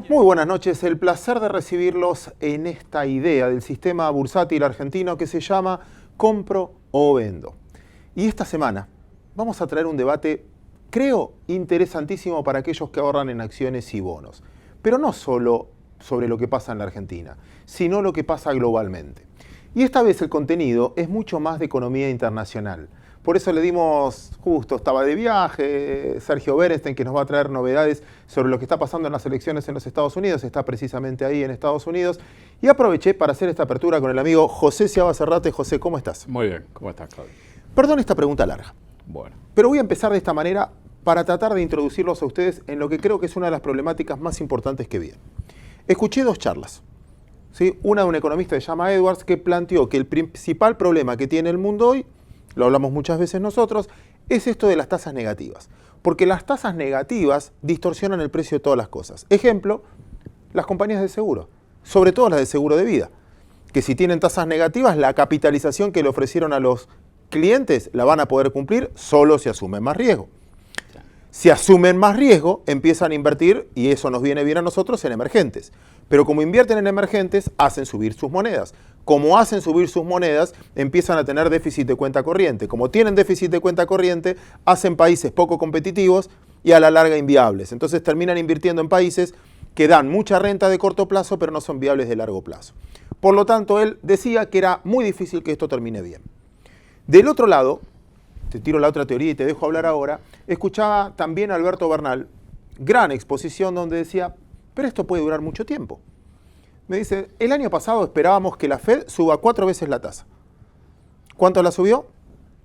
Muy buenas noches, el placer de recibirlos en esta idea del sistema bursátil argentino que se llama Compro o Vendo. Y esta semana vamos a traer un debate, creo, interesantísimo para aquellos que ahorran en acciones y bonos. Pero no solo sobre lo que pasa en la Argentina, sino lo que pasa globalmente. Y esta vez el contenido es mucho más de economía internacional. Por eso le dimos, justo estaba de viaje, Sergio Berenstein, que nos va a traer novedades sobre lo que está pasando en las elecciones en los Estados Unidos, está precisamente ahí en Estados Unidos. Y aproveché para hacer esta apertura con el amigo José Seabra Serrate. José, ¿cómo estás? Muy bien, ¿cómo estás, Claudio? Perdón esta pregunta larga. Bueno. Pero voy a empezar de esta manera para tratar de introducirlos a ustedes en lo que creo que es una de las problemáticas más importantes que vienen. Escuché dos charlas. ¿Sí? Una de un economista que se llama Edwards, que planteó que el principal problema que tiene el mundo hoy, lo hablamos muchas veces nosotros, es esto de las tasas negativas. Porque las tasas negativas distorsionan el precio de todas las cosas. Ejemplo, las compañías de seguro, sobre todo las de seguro de vida, que si tienen tasas negativas, la capitalización que le ofrecieron a los clientes la van a poder cumplir solo si asumen más riesgo. Si asumen más riesgo, empiezan a invertir, y eso nos viene bien a nosotros, en emergentes. Pero como invierten en emergentes, hacen subir sus monedas. Como hacen subir sus monedas, empiezan a tener déficit de cuenta corriente. Como tienen déficit de cuenta corriente, hacen países poco competitivos y a la larga inviables. Entonces terminan invirtiendo en países que dan mucha renta de corto plazo, pero no son viables de largo plazo. Por lo tanto, él decía que era muy difícil que esto termine bien. Del otro lado, te tiro la otra teoría y te dejo hablar ahora, escuchaba también a Alberto Bernal, gran exposición donde decía, pero esto puede durar mucho tiempo. Me dice, el año pasado esperábamos que la Fed suba 4 veces la tasa. ¿Cuánto la subió?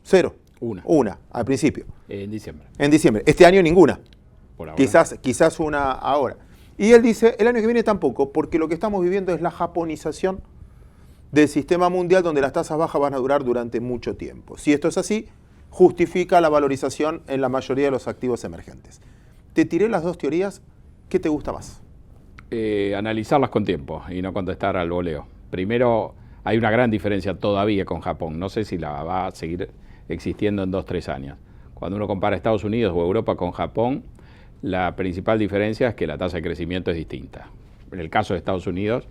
0. Una, al principio. En diciembre. En diciembre. Este año ninguna. Por ahora. Quizás una ahora. Y él dice, el año que viene tampoco, porque lo que estamos viviendo es la japonización del sistema mundial donde las tasas bajas van a durar durante mucho tiempo. Si esto es así, justifica la valorización en la mayoría de los activos emergentes. Te tiré las dos teorías, ¿qué te gusta más? Analizarlas con tiempo y no contestar al voleo. Primero, hay una gran diferencia todavía con Japón. No sé si la va a seguir existiendo en 2-3 años. Cuando uno compara Estados Unidos o Europa con Japón, la principal diferencia es que la tasa de crecimiento es distinta. En el caso de Estados Unidos,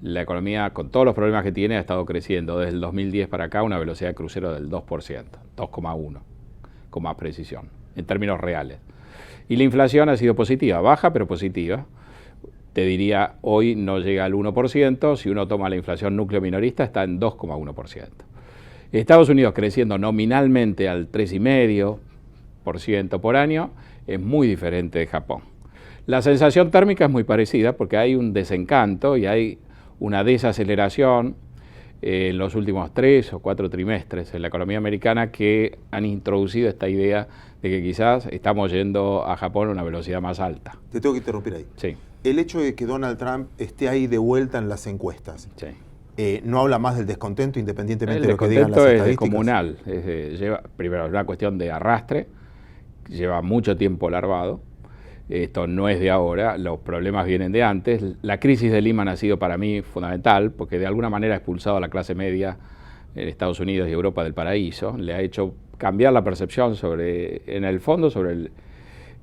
la economía, con todos los problemas que tiene, ha estado creciendo desde el 2010 para acá a una velocidad de crucero del 2%, 2,1%, con más precisión, en términos reales. Y la inflación ha sido positiva, baja pero positiva. Te diría, hoy no llega al 1%, si uno toma la inflación núcleo minorista está en 2,1%. Estados Unidos creciendo nominalmente al 3,5% por año, es muy diferente de Japón. La sensación térmica es muy parecida porque hay un desencanto y hay una desaceleración en los últimos 3 o 4 trimestres en la economía americana que han introducido esta idea de que quizás estamos yendo a Japón a una velocidad más alta. Te tengo que interrumpir ahí. Sí. El hecho de que Donald Trump esté ahí de vuelta en las encuestas, Sí. ¿no habla más del descontento independientemente El de lo que digan las descontento estadísticas? es descomunal. Primero, es una cuestión de arrastre, lleva mucho tiempo larvado. Esto no es de ahora, los problemas vienen de antes. La crisis de Lehman ha sido para mí fundamental porque de alguna manera ha expulsado a la clase media en Estados Unidos y Europa del paraíso. Le ha hecho cambiar la percepción en el fondo, sobre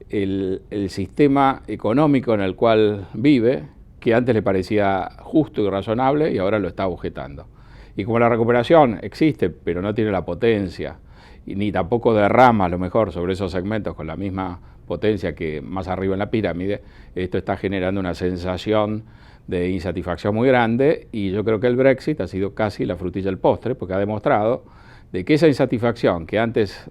el sistema económico en el cual vive, que antes le parecía justo y razonable y ahora lo está objetando. Y como la recuperación existe, pero no tiene la potencia, y ni tampoco derrama a lo mejor sobre esos segmentos con la misma potencia que más arriba en la pirámide, esto está generando una sensación de insatisfacción muy grande y yo creo que el Brexit ha sido casi la frutilla del postre porque ha demostrado de que esa insatisfacción que antes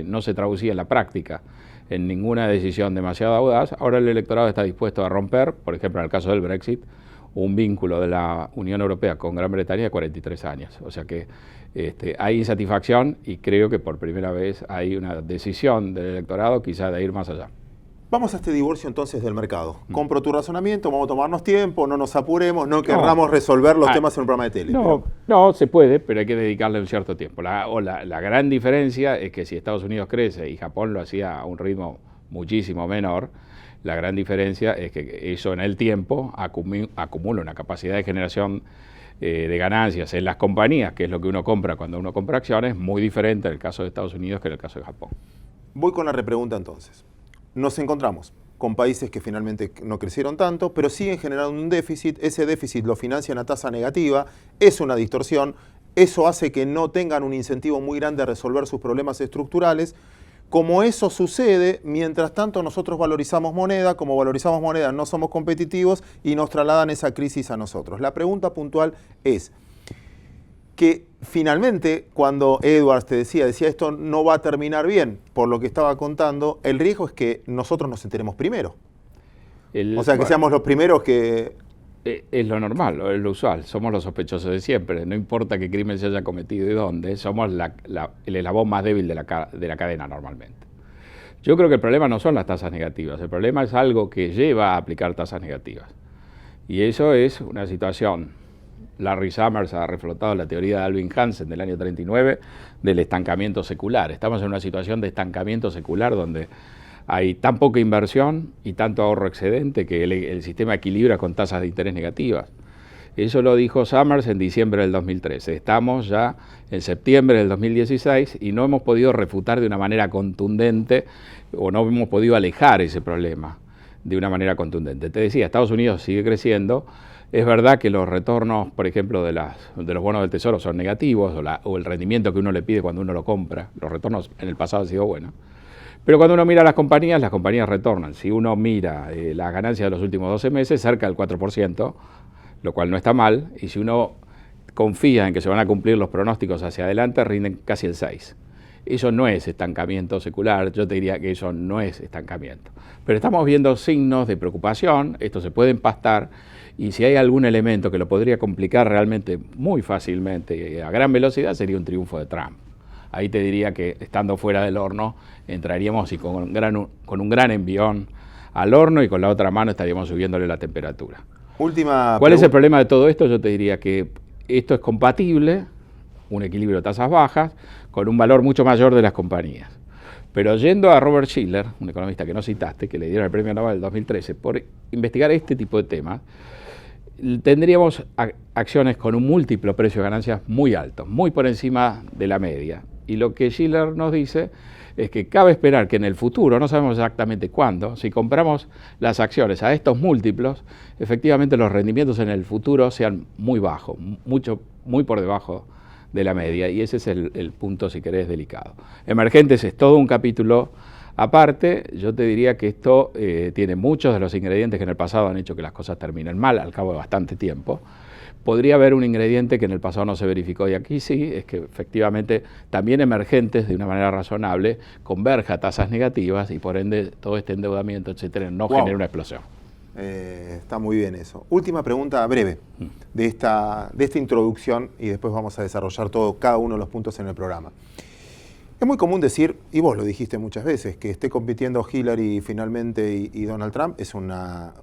no se traducía en la práctica en ninguna decisión demasiado audaz, ahora el electorado está dispuesto a romper, por ejemplo en el caso del Brexit, un vínculo de la Unión Europea con Gran Bretaña de 43 años. O sea que hay insatisfacción y creo que por primera vez hay una decisión del electorado quizá de ir más allá. Vamos a este divorcio entonces del mercado. Compro tu razonamiento, vamos a tomarnos tiempo, no nos apuremos, no querramos resolver los temas en un programa de tele. No, se puede, pero hay que dedicarle un cierto tiempo. La gran diferencia es que si Estados Unidos crece y Japón lo hacía a un ritmo muchísimo menor, la gran diferencia es que eso en el tiempo acumula una capacidad de generación de ganancias en las compañías, que es lo que uno compra cuando uno compra acciones, muy diferente en el caso de Estados Unidos que en el caso de Japón. Voy con la repregunta entonces. Nos encontramos con países que finalmente no crecieron tanto, pero siguen generando un déficit. Ese déficit lo financian a tasa negativa, es una distorsión. Eso hace que no tengan un incentivo muy grande a resolver sus problemas estructurales. Como eso sucede, mientras tanto nosotros valorizamos moneda, como valorizamos moneda no somos competitivos y nos trasladan esa crisis a nosotros. La pregunta puntual es que finalmente cuando Edwards te decía esto no va a terminar bien por lo que estaba contando, el riesgo es que nosotros nos enteremos primero. O sea, que seamos los primeros que... Es lo normal, es lo usual, somos los sospechosos de siempre, no importa qué crimen se haya cometido y dónde, somos el eslabón más débil de la cadena normalmente. Yo creo que el problema no son las tasas negativas, el problema es algo que lleva a aplicar tasas negativas. Y eso es una situación, Larry Summers ha reflotado la teoría de Alvin Hansen del año 39 del estancamiento secular. Estamos en una situación de estancamiento secular donde hay tan poca inversión y tanto ahorro excedente que el sistema equilibra con tasas de interés negativas. Eso lo dijo Summers en diciembre del 2013. Estamos ya en septiembre del 2016 y no hemos podido refutar de una manera contundente o no hemos podido alejar ese problema de una manera contundente. Te decía, Estados Unidos sigue creciendo. Es verdad que los retornos, por ejemplo, de los bonos del Tesoro son negativos o el rendimiento que uno le pide cuando uno lo compra. Los retornos en el pasado han sido buenos. Pero cuando uno mira las compañías retornan. Si uno mira las ganancias de los últimos 12 meses, cerca del 4%, lo cual no está mal. Y si uno confía en que se van a cumplir los pronósticos hacia adelante, rinden casi el 6%. Eso no es estancamiento secular, yo te diría que eso no es estancamiento. Pero estamos viendo signos de preocupación, esto se puede empastar, y si hay algún elemento que lo podría complicar realmente muy fácilmente a gran velocidad, sería un triunfo de Trump. Ahí te diría que estando fuera del horno entraríamos y con un gran envión al horno y con la otra mano estaríamos subiéndole la temperatura. ¿Cuál es el problema de todo esto? Yo te diría que esto es compatible, un equilibrio de tasas bajas, con un valor mucho mayor de las compañías. Pero yendo a Robert Shiller, un economista que no citaste, que le dieron el premio Nobel del 2013, por investigar este tipo de temas, tendríamos acciones con un múltiplo precio de ganancias muy alto, muy por encima de la media. Y lo que Shiller nos dice es que cabe esperar que en el futuro, no sabemos exactamente cuándo, si compramos las acciones a estos múltiplos, efectivamente los rendimientos en el futuro sean muy bajos, muy por debajo de la media, y ese es el punto, si querés, delicado. Emergentes es todo un capítulo aparte. Yo te diría que esto tiene muchos de los ingredientes que en el pasado han hecho que las cosas terminen mal al cabo de bastante tiempo. Podría haber un ingrediente que en el pasado no se verificó y aquí sí, es que efectivamente también Emergentes de una manera razonable converja a tasas negativas y por ende todo este endeudamiento, etcétera, no genera una explosión. Está muy bien eso. Última pregunta breve de esta introducción y después vamos a desarrollar cada uno de los puntos en el programa. Es muy común decir, y vos lo dijiste muchas veces, que esté compitiendo Hillary finalmente y Donald Trump es una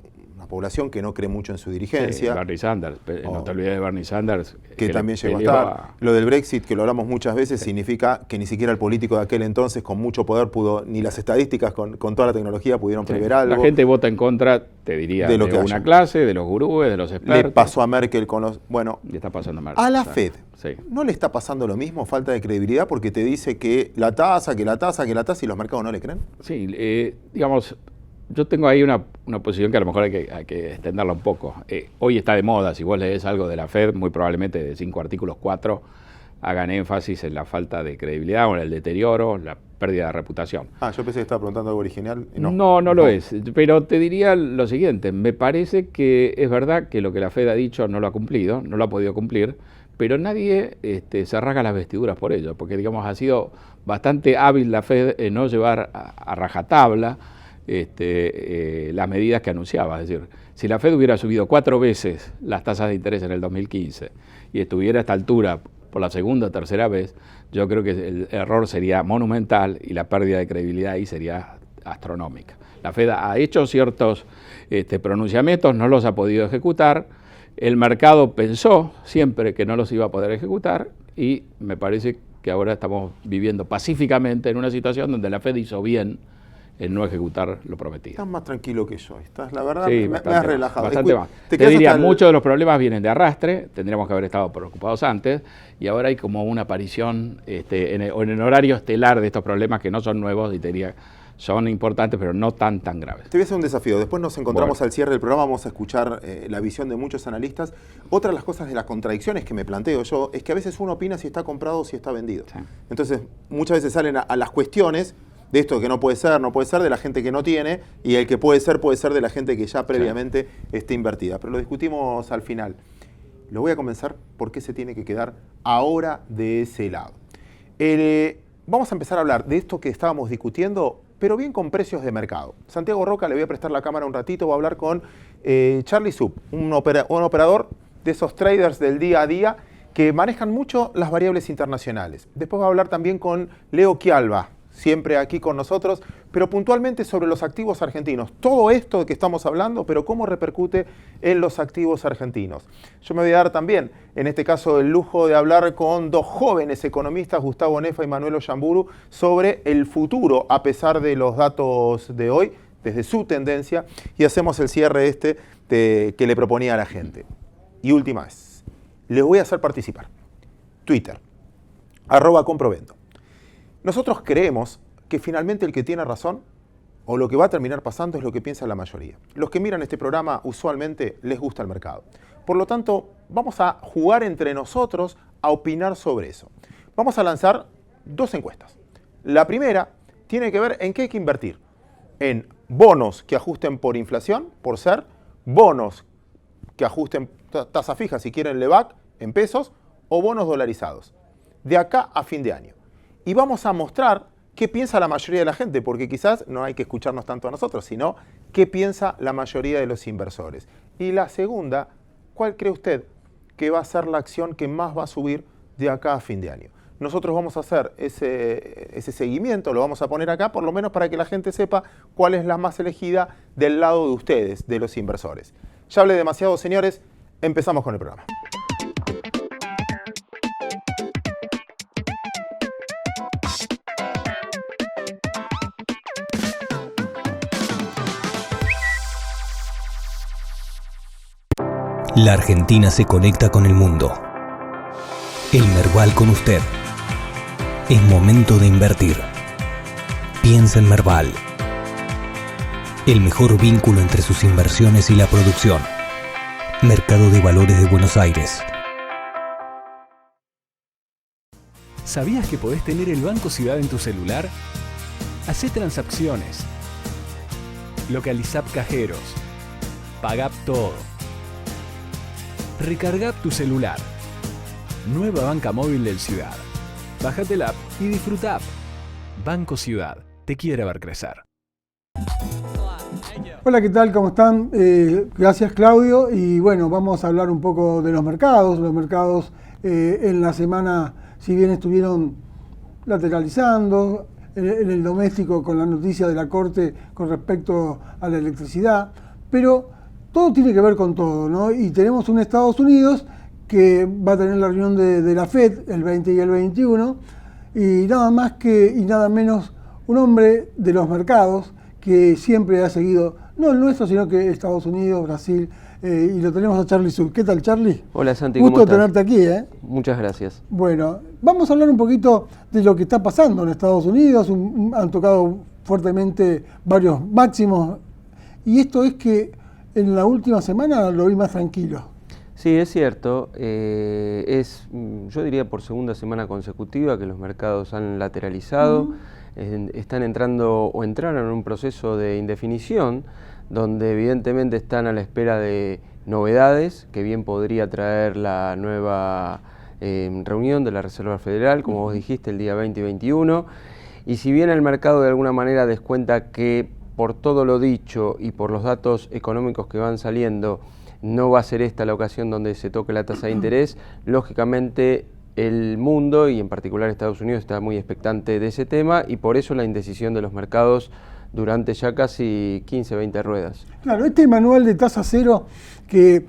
población que no cree mucho en su dirigencia. Bernie Sanders, no te olvides de Bernie Sanders. Que también llegó a estar. Lo del Brexit, que lo hablamos muchas veces, significa que ni siquiera el político de aquel entonces con mucho poder pudo, ni las estadísticas con toda la tecnología pudieron prever algo. La gente vota en contra, te diría, de una clase, de los gurúes, de los expertos. Le pasó a Merkel con los... Bueno, le está pasando a Merkel. A la Fed, ¿no le está pasando lo mismo, falta de credibilidad, porque te dice que la tasa y los mercados no le creen? Sí, digamos... Yo tengo ahí una posición que a lo mejor hay que extenderla un poco. Hoy está de moda, si vos lees algo de la Fed, muy probablemente de 5 artículos, 4 hagan énfasis en la falta de credibilidad o en el deterioro, la pérdida de reputación. Yo pensé que estaba preguntando algo original. No lo es, pero te diría lo siguiente, me parece que es verdad que lo que la Fed ha dicho no lo ha cumplido, no lo ha podido cumplir, pero nadie se rasga las vestiduras por ello, porque digamos ha sido bastante hábil la Fed en no llevar a rajatabla las medidas que anunciaba. Es decir, si la Fed hubiera subido 4 veces las tasas de interés en el 2015 y estuviera a esta altura por la segunda o tercera vez, yo creo que el error sería monumental y la pérdida de credibilidad ahí sería astronómica. La Fed ha hecho ciertos pronunciamientos, no los ha podido ejecutar, el mercado pensó siempre que no los iba a poder ejecutar y me parece que ahora estamos viviendo pacíficamente en una situación donde la Fed hizo bien en no ejecutar lo prometido. Estás más tranquilo que yo, la verdad, sí, me has relajado. Bastante más. Te diría, muchos de los problemas vienen de arrastre, tendríamos que haber estado preocupados antes, y ahora hay como una aparición en horario estelar de estos problemas que no son nuevos y te diría son importantes, pero no tan graves. Te voy a hacer un desafío. Después nos encontramos al cierre del programa, vamos a escuchar la visión de muchos analistas. Otra de las cosas de las contradicciones que me planteo yo es que a veces uno opina si está comprado o si está vendido. Sí. Entonces, muchas veces salen a las cuestiones de esto que no puede ser, de la gente que no tiene, y el que puede ser de la gente que ya previamente esté invertida. Pero lo discutimos al final. Lo voy a comenzar por qué se tiene que quedar ahora de ese lado. Vamos a empezar a hablar de esto que estábamos discutiendo, pero bien con precios de mercado. Santiago Roca, le voy a prestar la cámara un ratito, voy a hablar con Charlie Sub, un operador de esos traders del día a día que manejan mucho las variables internacionales. Después voy a hablar también con Leo Quialba, siempre aquí con nosotros, pero puntualmente sobre los activos argentinos. Todo esto de que estamos hablando, pero cómo repercute en los activos argentinos. Yo me voy a dar también, en este caso, el lujo de hablar con dos jóvenes economistas, Gustavo Nefa y Manuel Ollamburu, sobre el futuro, a pesar de los datos de hoy, desde su tendencia, y hacemos el cierre que le proponía a la gente. Y última vez, les voy a hacer participar. Twitter, @comprovendo. Nosotros creemos que finalmente el que tiene razón, o lo que va a terminar pasando, es lo que piensa la mayoría. Los que miran este programa usualmente les gusta el mercado. Por lo tanto, vamos a jugar entre nosotros a opinar sobre eso. Vamos a lanzar dos encuestas. La primera tiene que ver en qué hay que invertir. En bonos que ajusten por inflación, por ser, bonos que ajusten tasa fija, si quieren LEVAC, en pesos, o bonos dolarizados. De acá a fin de año. Y vamos a mostrar qué piensa la mayoría de la gente, porque quizás no hay que escucharnos tanto a nosotros, sino qué piensa la mayoría de los inversores. Y la segunda, ¿cuál cree usted que va a ser la acción que más va a subir de acá a fin de año? Nosotros vamos a hacer ese seguimiento, lo vamos a poner acá, por lo menos para que la gente sepa cuál es la más elegida del lado de ustedes, de los inversores. Ya hablé demasiado, señores, empezamos con el programa. La Argentina se conecta con el mundo. El Merval con usted. Es momento de invertir. Piensa en Merval. El mejor vínculo entre sus inversiones y la producción. Mercado de Valores de Buenos Aires. ¿Sabías que podés tener el Banco Ciudad en tu celular? Hacé transacciones. Localizá cajeros. Pagá todo. Recarga tu celular. Nueva banca móvil del Ciudad. Bájate la app y disfruta. Banco Ciudad, te quiere ver crecer. Hola, ¿qué tal? ¿Cómo están? Gracias, Claudio. Y bueno, vamos a hablar un poco de los mercados. Los mercados en la semana, si bien estuvieron lateralizando, en el doméstico con la noticia de la Corte con respecto a la electricidad, pero todo tiene que ver con todo, ¿no? Y tenemos un Estados Unidos que va a tener la reunión de la FED el 20 y el 21, y nada más y nada menos un hombre de los mercados que siempre ha seguido, no el nuestro, sino que Estados Unidos, Brasil, y lo tenemos a Charlie Sub. ¿Qué tal, Charlie? Hola, Santi, Gusto ¿cómo estás? tenerte aquí, ¿eh? Muchas gracias. Bueno, vamos a hablar un poquito de lo que está pasando en Estados Unidos. Han tocado fuertemente varios máximos, y esto es que en la última semana lo vi más tranquilo. Sí, es cierto. Yo diría por segunda semana consecutiva que los mercados han lateralizado. Están entrando o entraron en un proceso de indefinición donde evidentemente están a la espera de novedades que bien podría traer la nueva reunión de la Reserva Federal, como vos dijiste, el día 20 y 21. Y si bien el mercado de alguna manera descuenta que por todo lo dicho y por los datos económicos que van saliendo, no va a ser esta la ocasión donde se toque la tasa de interés, lógicamente el mundo y en particular Estados Unidos está muy expectante de ese tema, y por eso la indecisión de los mercados durante ya casi 15, 20 ruedas. Claro, este manual de tasa cero, que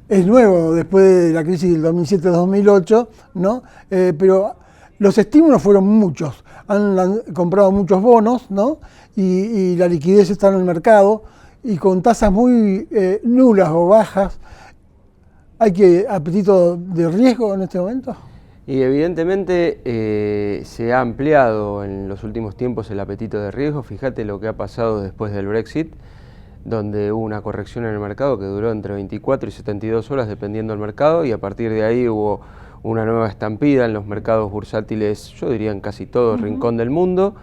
es nuevo después de la crisis del 2007-2008, ¿no? Pero los estímulos fueron muchos. Han comprado muchos bonos, ¿no? Y la liquidez está en el mercado, y con tasas muy nulas o bajas. ¿Hay apetito de riesgo en este momento? Y evidentemente se ha ampliado en los últimos tiempos el apetito de riesgo. Fíjate lo que ha pasado después del Brexit, donde hubo una corrección en el mercado que duró entre 24 y 72 horas dependiendo del mercado, y a partir de ahí hubo una nueva estampida en los mercados bursátiles, yo diría en casi todo rincón del mundo.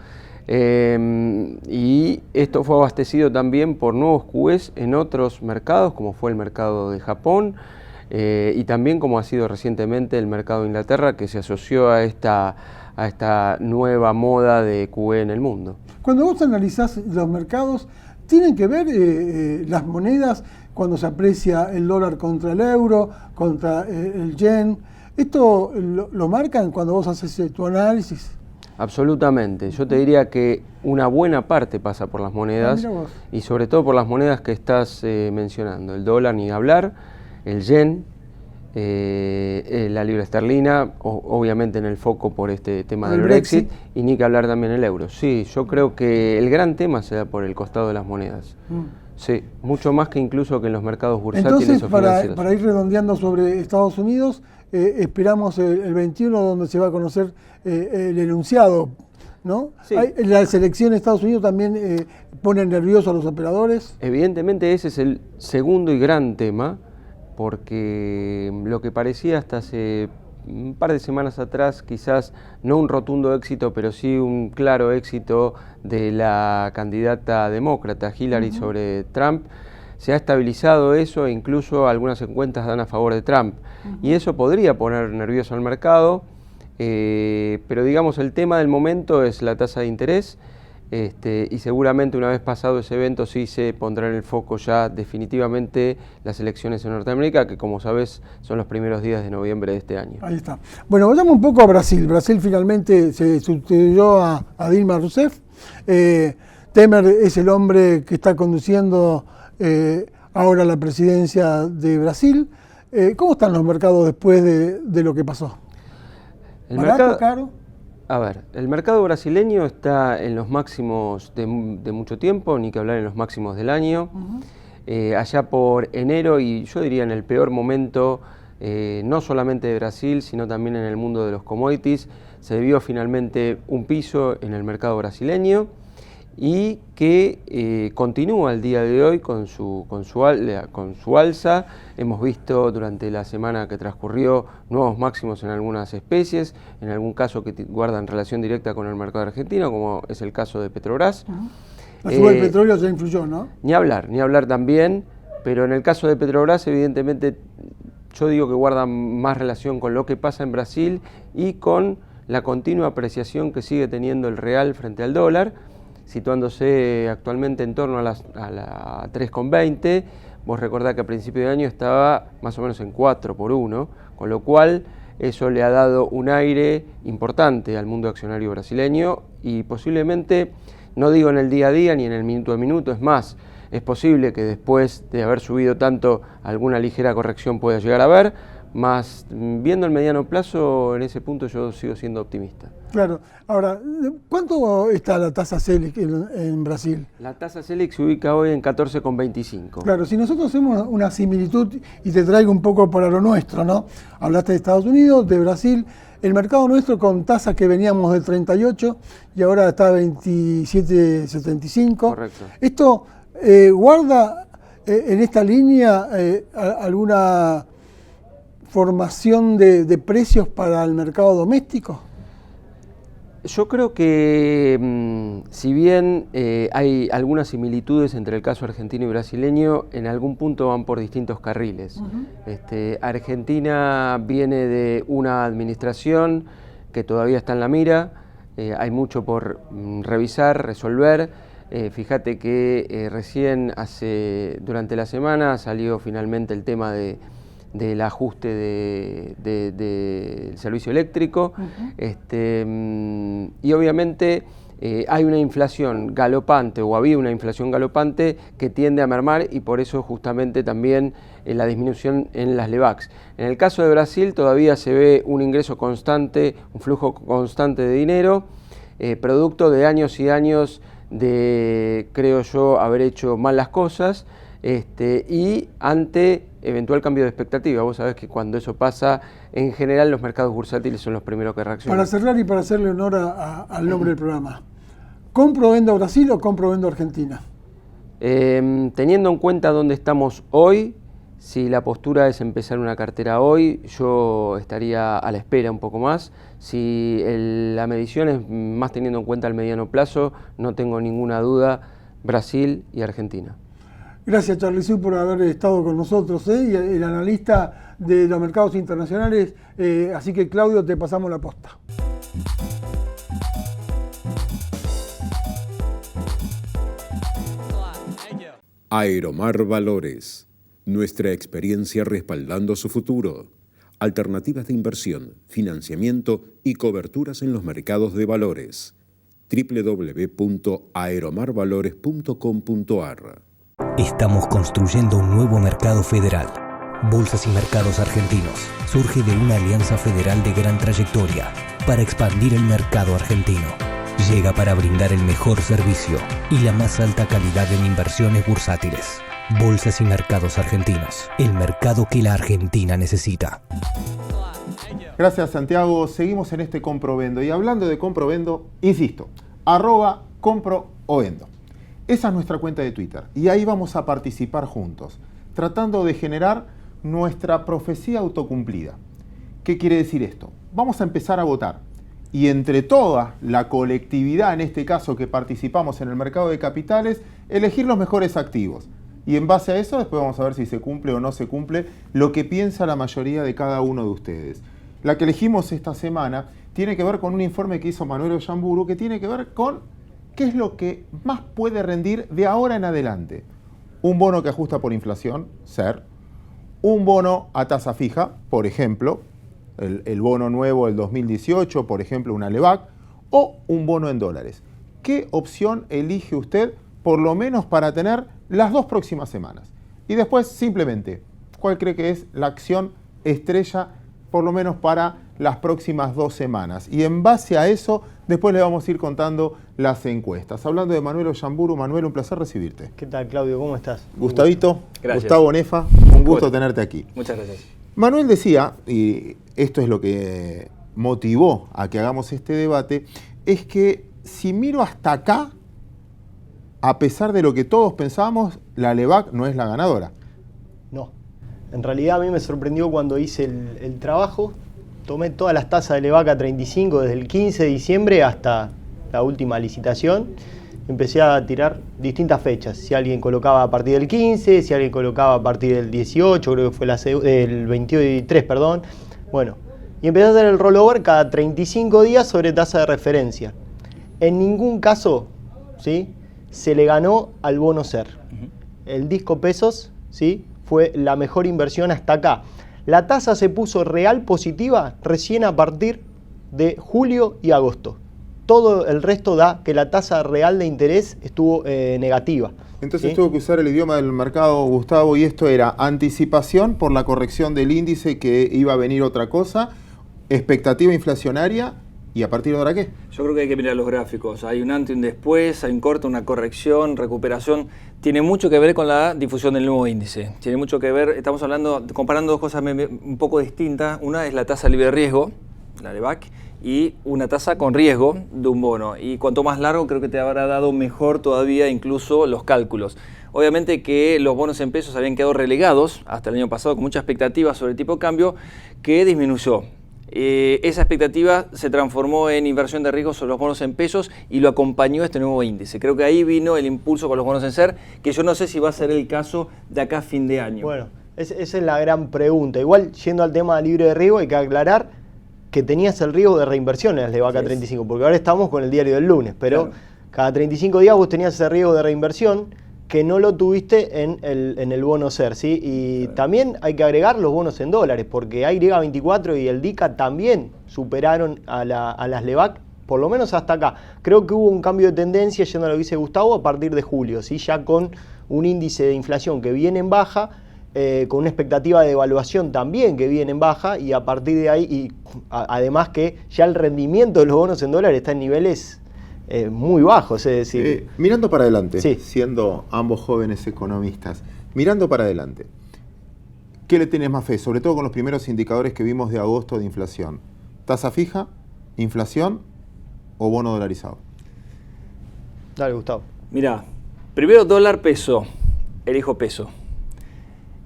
Y esto fue abastecido también por nuevos QEs en otros mercados, como fue el mercado de Japón, y también como ha sido recientemente el mercado de Inglaterra, que se asoció a esta nueva moda de QE en el mundo. Cuando vos analizás los mercados, ¿tienen que ver las monedas cuando se aprecia el dólar contra el euro, contra el yen? ¿Esto lo marcan cuando vos haces tu análisis? Absolutamente. Yo te diría que una buena parte pasa por las monedas, y sobre todo por las monedas que estás mencionando. El dólar, ni hablar, el yen, la libra esterlina, obviamente en el foco por este tema del Brexit, y ni que hablar también el euro. Sí, yo creo que el gran tema se da por el costado de las monedas. Sí, mucho más que incluso que en los mercados bursátiles. Entonces, o financieros. Para ir redondeando sobre Estados Unidos, esperamos el 21 donde se va a conocer el enunciado, ¿no? Sí. La selección de Estados Unidos también pone nerviosos a los operadores. Evidentemente ese es el segundo y gran tema, porque lo que parecía hasta hace un par de semanas atrás, quizás no un rotundo éxito, pero sí un claro éxito de la candidata demócrata Hillary sobre Trump, se ha estabilizado eso, e incluso algunas encuestas dan a favor de Trump. Y eso podría poner nervioso al mercado, pero digamos el tema del momento es la tasa de interés, y seguramente una vez pasado ese evento sí se pondrá en el foco ya definitivamente las elecciones en Norteamérica, que como sabes son los primeros días de noviembre de este año. Ahí está. Bueno, vayamos un poco a Brasil. Brasil finalmente se sustituyó a Dilma Rousseff. Temer es el hombre que está conduciendo ahora la presidencia de Brasil. ¿Cómo están los mercados después de lo que pasó? ¿Barato, caro? A ver, el mercado brasileño está en los máximos de mucho tiempo, ni que hablar en los máximos del año. Allá por enero, y yo diría en el peor momento, no solamente de Brasil, sino también en el mundo de los commodities, se vio finalmente un piso en el mercado brasileño, y que continúa el día de hoy con su alza. Hemos visto durante la semana que transcurrió nuevos máximos en algunas especies, en algún caso que guardan relación directa con el mercado argentino, como es el caso de Petrobras. La suba del petróleo ya influyó, ¿no? Ni hablar también, pero en el caso de Petrobras evidentemente yo digo que guarda más relación con lo que pasa en Brasil y con la continua apreciación que sigue teniendo el real frente al dólar, situándose actualmente en torno a la 3,20. Vos recordás que a principio de año estaba más o menos en 4 por 1, con lo cual eso le ha dado un aire importante al mundo accionario brasileño, y posiblemente, no digo en el día a día ni en el minuto a minuto, es más, es posible que después de haber subido tanto alguna ligera corrección pueda llegar a haber, más viendo el mediano plazo, en ese punto yo sigo siendo optimista. Claro. Ahora, ¿cuánto está la tasa Selic en Brasil? La tasa Selic se ubica hoy en 14,25. Claro, si nosotros hacemos una similitud y te traigo un poco para lo nuestro, ¿no? Hablaste de Estados Unidos, de Brasil, el mercado nuestro con tasas que veníamos de 38 y ahora está a 27,75. Correcto. ¿Esto guarda en esta línea alguna formación de precios para el mercado doméstico? Yo creo que si bien hay algunas similitudes entre el caso argentino y brasileño, en algún punto van por distintos carriles. Argentina viene de una administración que todavía está en la mira, hay mucho por revisar, resolver. Fíjate que recién durante la semana salió finalmente el tema del ajuste del servicio eléctrico, y obviamente hay una inflación galopante, o había una inflación galopante que tiende a mermar, y por eso justamente también la disminución en las LEVAX. En el caso de Brasil todavía se ve un ingreso constante, un flujo constante de dinero, producto de años y años de, creo yo, haber hecho mal las cosas, y ante eventual cambio de expectativa. Vos sabés que cuando eso pasa, en general los mercados bursátiles son los primeros que reaccionan. Para cerrar y para hacerle honor al nombre del programa, ¿compro o vendo Brasil o compro o vendo Argentina? Teniendo en cuenta dónde estamos hoy, si la postura es empezar una cartera hoy, yo estaría a la espera un poco más. Si la medición es más teniendo en cuenta el mediano plazo, no tengo ninguna duda, Brasil y Argentina. Gracias, Charlie Sui, por haber estado con nosotros, y el analista de los mercados internacionales. Así que, Claudio, te pasamos la posta. Aeromar Valores. Nuestra experiencia respaldando su futuro. Alternativas de inversión, financiamiento y coberturas en los mercados de valores. www.aeromarvalores.com.ar. Estamos construyendo un nuevo mercado federal. Bolsas y Mercados Argentinos surge de una alianza federal de gran trayectoria para expandir el mercado argentino. Llega para brindar el mejor servicio y la más alta calidad en inversiones bursátiles. Bolsas y Mercados Argentinos, el mercado que la Argentina necesita. Gracias, Santiago. Seguimos en este compro vendo. Y hablando de compro vendo, insisto, @compro o vendo. Esa es nuestra cuenta de Twitter. Y ahí vamos a participar juntos, tratando de generar nuestra profecía autocumplida. ¿Qué quiere decir esto? Vamos a empezar a votar. Y entre toda la colectividad, en este caso que participamos en el mercado de capitales, elegir los mejores activos. Y en base a eso después vamos a ver si se cumple o no se cumple lo que piensa la mayoría de cada uno de ustedes. La que elegimos esta semana tiene que ver con un informe que hizo Manuel Ollamburu, que tiene que ver con qué es lo que más puede rendir de ahora en adelante. Un bono que ajusta por inflación, SER. Un bono a tasa fija, por ejemplo, el bono nuevo del 2018, por ejemplo, una LEVAC, o un bono en dólares. ¿Qué opción elige usted, por lo menos para tener las 2 próximas semanas? Y después, simplemente, ¿cuál cree que es la acción estrella, por lo menos para las próximas 2 semanas? Y en base a eso, después le vamos a ir contando las encuestas. Hablando de Manuel Ollamburu, Manuel, un placer recibirte. ¿Qué tal, Claudio? ¿Cómo estás? Gustavito, Gracias. Gustavo Nefa, un gusto tenerte aquí. Muchas gracias. Manuel decía, y esto es lo que motivó a que hagamos este debate, es que si miro hasta acá, a pesar de lo que todos pensábamos, la LEVAC no es la ganadora. No. En realidad a mí me sorprendió cuando hice el trabajo. Tomé todas las tasas de LEVAC a 35 desde el 15 de diciembre hasta la última licitación. Empecé a tirar distintas fechas. Si alguien colocaba a partir del 15, si alguien colocaba a partir del 18, creo que fue el 23, perdón. Bueno, y empecé a hacer el rollover cada 35 días sobre tasa de referencia. En ningún caso, ¿sí?, se le ganó al bono SER. El disco pesos, ¿sí?, fue la mejor inversión hasta acá. La tasa se puso real positiva recién a partir de julio y agosto. Todo el resto da que la tasa real de interés estuvo negativa. Entonces ¿sí? tuvo que usar el idioma del mercado, Gustavo, y esto era anticipación por la corrección del índice, que iba a venir otra cosa, expectativa inflacionaria, y a partir de ahora, ¿qué? Yo creo que hay que mirar los gráficos. Hay un antes y un después, hay un corte, una corrección, recuperación. Tiene mucho que ver con la difusión del nuevo índice. Tiene mucho que ver, estamos hablando, comparando dos cosas un poco distintas. Una es la tasa libre de riesgo, la LEVAC, y una tasa con riesgo de un bono. Y cuanto más largo, creo que te habrá dado mejor todavía incluso los cálculos. Obviamente que los bonos en pesos habían quedado relegados hasta el año pasado con mucha expectativa sobre el tipo de cambio, que disminuyó. Esa expectativa se transformó en inversión de riesgo sobre los bonos en pesos y lo acompañó este nuevo índice. Creo que ahí vino el impulso con los bonos en SER, que yo no sé si va a ser el caso de acá a fin de año. Bueno, esa es la gran pregunta. Igual, yendo al tema libre de riesgo, hay que aclarar que tenías el riesgo de reinversión en las LEVAC a 35, porque ahora estamos con el diario del lunes, pero claro, cada 35 días vos tenías ese riesgo de reinversión que no lo tuviste en el bono SER, ¿sí? Y también hay que agregar los bonos en dólares, porque AYG24 y el DICA también superaron a las LEVAC, por lo menos hasta acá. Creo que hubo un cambio de tendencia, yendo a lo que dice Gustavo, a partir de julio, ¿sí? Ya con un índice de inflación que viene en baja, con una expectativa de devaluación también que viene en baja, y a partir de ahí, y además que ya el rendimiento de los bonos en dólares está en niveles muy bajos, es decir... mirando para adelante, sí, siendo ambos jóvenes economistas, mirando para adelante, ¿Qué le tenés más fe? Sobre todo con los primeros indicadores que vimos de agosto de inflación. ¿Tasa fija, inflación o bono dolarizado? Dale, Gustavo. Mirá, primero dólar peso, elijo peso.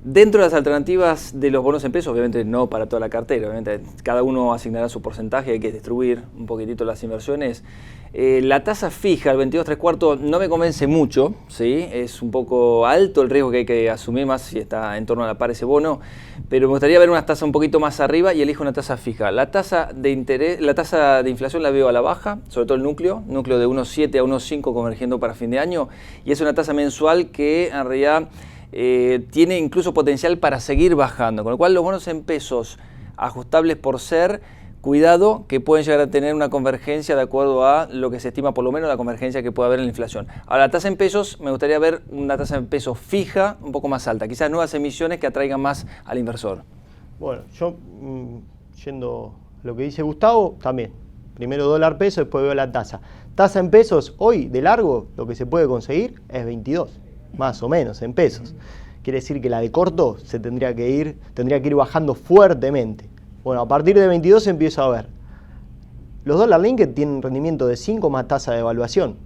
Dentro de las alternativas de los bonos en pesos, obviamente no para toda la cartera, obviamente cada uno asignará su porcentaje, hay que distribuir un poquitito las inversiones. La tasa fija, el 22 3/4, no me convence mucho, ¿sí? Es un poco alto el riesgo que hay que asumir, más si está en torno a la par ese bono, pero me gustaría ver una tasa un poquito más arriba y elijo una tasa fija. La tasa de interés, la tasa de inflación la veo a la baja, sobre todo el núcleo de 1,7 a 1,5 convergiendo para fin de año, y es una tasa mensual que en realidad tiene incluso potencial para seguir bajando, con lo cual los bonos en pesos ajustables por ser, cuidado que pueden llegar a tener una convergencia de acuerdo a lo que se estima, por lo menos la convergencia que puede haber en la inflación. Ahora, la tasa en pesos, me gustaría ver una tasa en pesos fija un poco más alta, quizás nuevas emisiones que atraigan más al inversor. Bueno, yo yendo a lo que dice Gustavo, también. Primero dólar peso, después veo la tasa. Tasa en pesos, hoy de largo lo que se puede conseguir es 22, más o menos en pesos. Quiere decir que la de corto se tendría que ir bajando fuertemente. Bueno, a partir de 22 empieza a ver. Los dólar linked tienen un rendimiento de 5 más tasa de evaluación.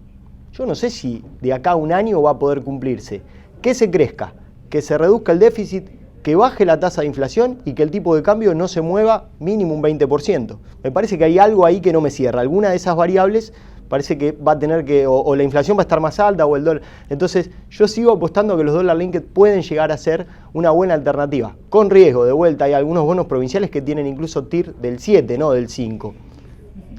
Yo no sé si de acá a un año va a poder cumplirse. Que se crezca, que se reduzca el déficit, que baje la tasa de inflación y que el tipo de cambio no se mueva mínimo un 20%. Me parece que hay algo ahí que no me cierra. Alguna de esas variables parece que va a tener que, o la inflación va a estar más alta o el dólar. Entonces yo sigo apostando a que los dólar linked pueden llegar a ser una buena alternativa. Con riesgo, de vuelta, hay algunos bonos provinciales que tienen incluso TIR del 7, no del 5.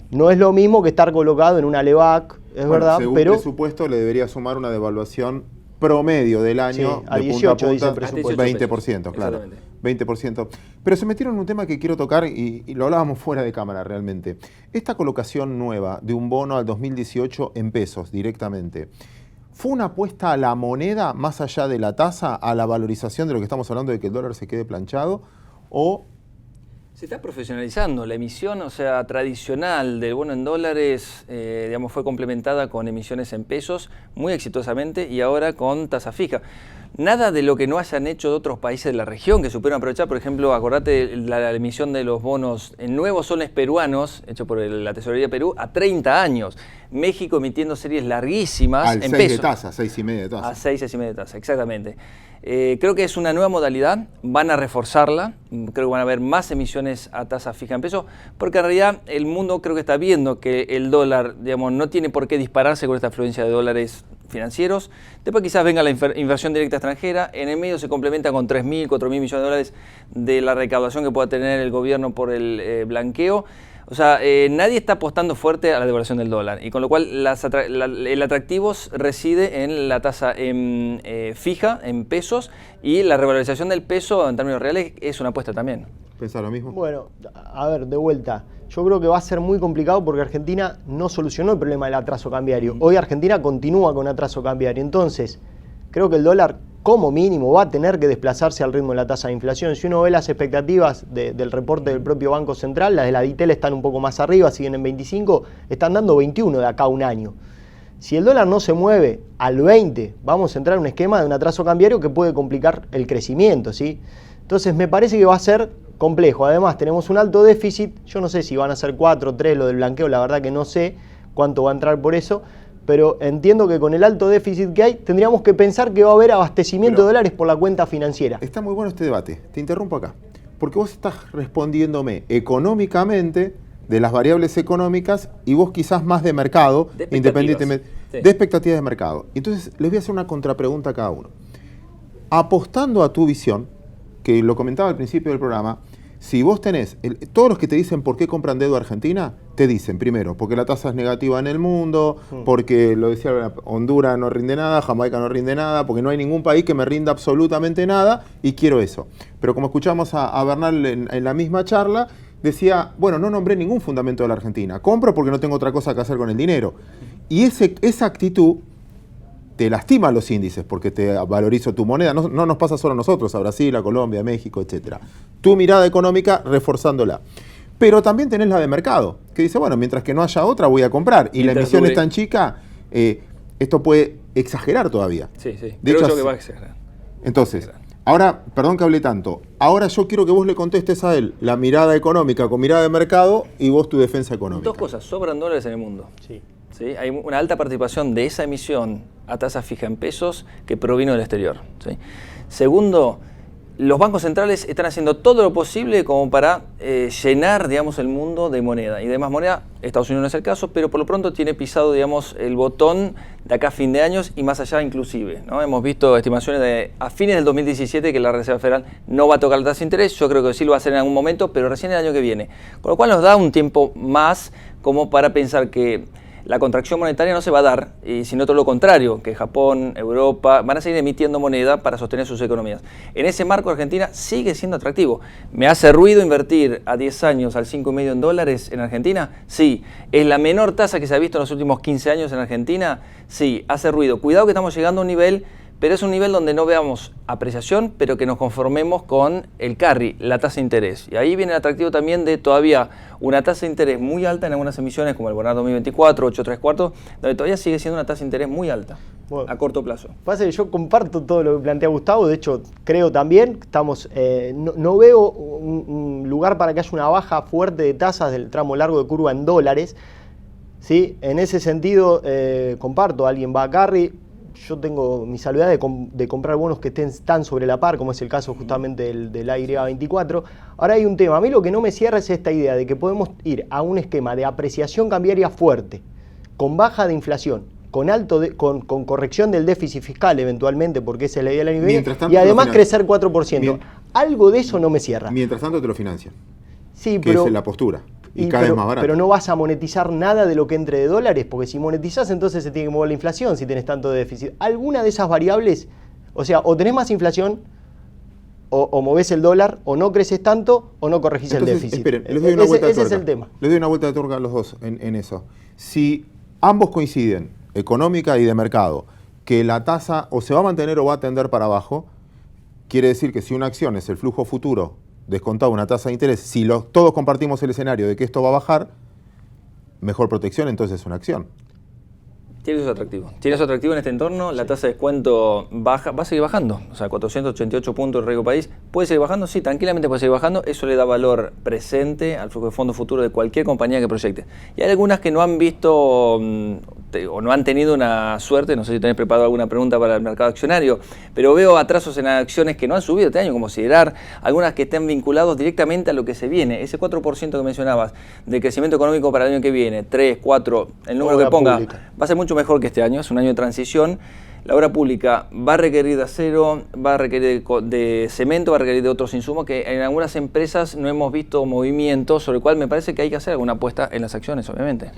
No es lo mismo que estar colocado en una LEVAC, es verdad, según pero presupuesto le debería sumar una devaluación promedio del año, sí, a de 18 punta a dice el punta, presupuesto. 20%, claro. 20%. Pero se metieron en un tema que quiero tocar y lo hablábamos fuera de cámara realmente. Esta colocación nueva de un bono al 2018 en pesos directamente, ¿fue una apuesta a la moneda más allá de la tasa, a la valorización de lo que estamos hablando de que el dólar se quede planchado? ¿O se está profesionalizando la emisión, o sea, tradicional del bono en dólares, digamos, fue complementada con emisiones en pesos muy exitosamente y ahora con tasa fija? Nada de lo que no hayan hecho de otros países de la región que supieron aprovechar. Por ejemplo, acordate la emisión de los bonos en nuevos soles peruanos, hecho por la Tesorería de Perú, a 30 años. México emitiendo series larguísimas en pesos. Al 6 de tasa, 6,5 de tasa. A 6,5 de tasa, exactamente. Creo que es una nueva modalidad, van a reforzarla, creo que van a haber más emisiones a tasa fija en pesos, porque en realidad el mundo creo que está viendo que el dólar, digamos, no tiene por qué dispararse con esta afluencia de dólares financieros. Después quizás venga la inversión directa extranjera, en el medio se complementa con 3.000, 4.000 millones de dólares de la recaudación que pueda tener el gobierno por el blanqueo. O sea, nadie está apostando fuerte a la devaluación del dólar y con lo cual el atractivo reside en la tasa fija, en pesos, y la revalorización del peso en términos reales es una apuesta también. ¿Pensás lo mismo? Bueno, a ver, de vuelta. Yo creo que va a ser muy complicado porque Argentina no solucionó el problema del atraso cambiario. Hoy Argentina continúa con atraso cambiario. Entonces, creo que el dólar como mínimo va a tener que desplazarse al ritmo de la tasa de inflación. Si uno ve las expectativas del reporte del propio Banco Central, las de la DITEL están un poco más arriba, siguen en 25, están dando 21 de acá a un año. Si el dólar no se mueve al 20, vamos a entrar en un esquema de un atraso cambiario que puede complicar el crecimiento, ¿sí? Entonces me parece que va a ser complejo. Además tenemos un alto déficit, yo no sé si van a ser 4 o 3 lo del blanqueo, la verdad que no sé cuánto va a entrar por eso, pero entiendo que con el alto déficit que hay, tendríamos que pensar que va a haber abastecimiento de dólares por la cuenta financiera. Está muy bueno este debate. Te interrumpo acá. Porque vos estás respondiéndome económicamente de las variables económicas y vos quizás más de mercado, independientemente de expectativas de mercado. Entonces, les voy a hacer una contrapregunta a cada uno. Apostando a tu visión, que lo comentaba al principio del programa, si vos tenés, todos los que te dicen por qué compran deuda argentina, te dicen primero, porque la tasa es negativa en el mundo, porque lo decía Honduras no rinde nada, Jamaica no rinde nada, porque no hay ningún país que me rinda absolutamente nada y quiero eso. Pero como escuchamos a Bernal en la misma charla, decía, bueno, no nombré ningún fundamento de la Argentina, compro porque no tengo otra cosa que hacer con el dinero. Y esa actitud te lastima los índices porque te valorizo tu moneda. No nos pasa solo a nosotros, a Brasil, a Colombia, a México, etc. Tu mirada económica reforzándola. Pero también tenés la de mercado, que dice, bueno, mientras que no haya otra voy a comprar. Y la emisión es tan chica, esto puede exagerar todavía. Sí, sí. De hecho, creo que va a exagerar. Entonces, Ahora, perdón que hablé tanto, ahora yo quiero que vos le contestes a él la mirada económica con mirada de mercado y vos tu defensa económica. Dos cosas, sobran dólares en el mundo. Sí. ¿Sí? Hay una alta participación de esa emisión a tasa fija en pesos que provino del exterior. ¿Sí? Segundo, los bancos centrales están haciendo todo lo posible como para llenar, digamos, el mundo de moneda. Y de más moneda, Estados Unidos no es el caso, pero por lo pronto tiene pisado, digamos, el botón de acá a fin de años y más allá inclusive, ¿no? Hemos visto estimaciones de a fines del 2017 que la Reserva Federal no va a tocar la tasa de interés. Yo creo que sí lo va a hacer en algún momento, pero recién el año que viene. Con lo cual nos da un tiempo más como para pensar que la contracción monetaria no se va a dar, sino todo lo contrario, que Japón, Europa van a seguir emitiendo moneda para sostener sus economías. En ese marco, Argentina sigue siendo atractivo. ¿Me hace ruido invertir a 10 años al 5,5 en dólares en Argentina? Sí. ¿Es la menor tasa que se ha visto en los últimos 15 años en Argentina? Sí, hace ruido. Cuidado que estamos llegando a un nivel, pero es un nivel donde no veamos apreciación, pero que nos conformemos con el carry, la tasa de interés. Y ahí viene el atractivo también de todavía una tasa de interés muy alta en algunas emisiones, como el Bonar 2024, 8 3/4, donde todavía sigue siendo una tasa de interés muy alta, a corto plazo. Pasa que yo comparto todo lo que plantea Gustavo, de hecho creo también que estamos, no veo un lugar para que haya una baja fuerte de tasas del tramo largo de curva en dólares. ¿Sí? En ese sentido, comparto, alguien va a carry. Yo tengo mi salvedad de comprar bonos que estén tan sobre la par, como es el caso justamente del AY24. Ahora hay un tema, a mí lo que no me cierra es esta idea de que podemos ir a un esquema de apreciación cambiaria fuerte, con baja de inflación, con corrección del déficit fiscal eventualmente, porque esa es la idea del año que viene, y además crecer 4%. Algo de eso no me cierra. Mientras tanto te lo financian. Sí, que pero es la postura. Y cada vez más barato. Pero no vas a monetizar nada de lo que entre de dólares, porque si monetizás entonces se tiene que mover la inflación si tenés tanto déficit. Alguna de esas variables, o sea, o tenés más inflación, o movés el dólar, o no creces tanto, o no corregís el déficit. Esperen, les doy una vuelta de tuerca. Ese es el tema. Les doy una vuelta de tuerca a los dos en eso. Si ambos coinciden, económica y de mercado, que la tasa o se va a mantener o va a tender para abajo, quiere decir que si una acción es el flujo futuro descontado una tasa de interés, si todos compartimos el escenario de que esto va a bajar, mejor protección entonces es una acción. Tiene su atractivo. Tiene su atractivo en este entorno. La tasa de descuento baja, va a seguir bajando. O sea, 488 puntos el riesgo país. ¿Puede seguir bajando? Sí, tranquilamente puede seguir bajando. Eso le da valor presente al flujo de fondo futuro de cualquier compañía que proyecte. Y hay algunas que no han visto o no han tenido una suerte, no sé si tenés preparado alguna pregunta para el mercado accionario, pero veo atrasos en acciones que no han subido este año, como Siderar, algunas que estén vinculados directamente a lo que se viene. Ese 4% que mencionabas de crecimiento económico para el año que viene, 3, 4, el número que ponga, pública, va a ser mucho mejor que este año, es un año de transición. La obra pública va a requerir de acero, va a requerir de cemento, va a requerir de otros insumos que en algunas empresas no hemos visto movimiento, sobre el cual me parece que hay que hacer alguna apuesta en las acciones, obviamente.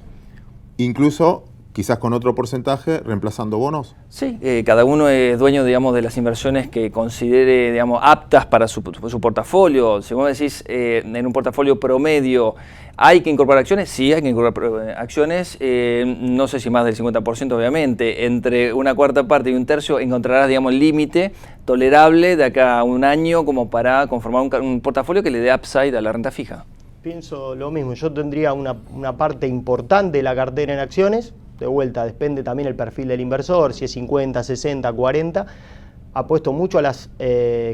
Incluso, quizás con otro porcentaje, reemplazando bonos. Sí, cada uno es dueño, digamos, de las inversiones que considere, digamos, aptas para su portafolio. Si vos decís, en un portafolio promedio, ¿hay que incorporar acciones? Sí, hay que incorporar acciones. No sé si más del 50%, obviamente. Entre una cuarta parte y un tercio encontrarás, digamos, el límite tolerable de acá a un año como para conformar un portafolio que le dé upside a la renta fija. Pienso lo mismo. Yo tendría una parte importante de la cartera en acciones. De vuelta, depende también el perfil del inversor, si es 50, 60, 40. Apuesto mucho a las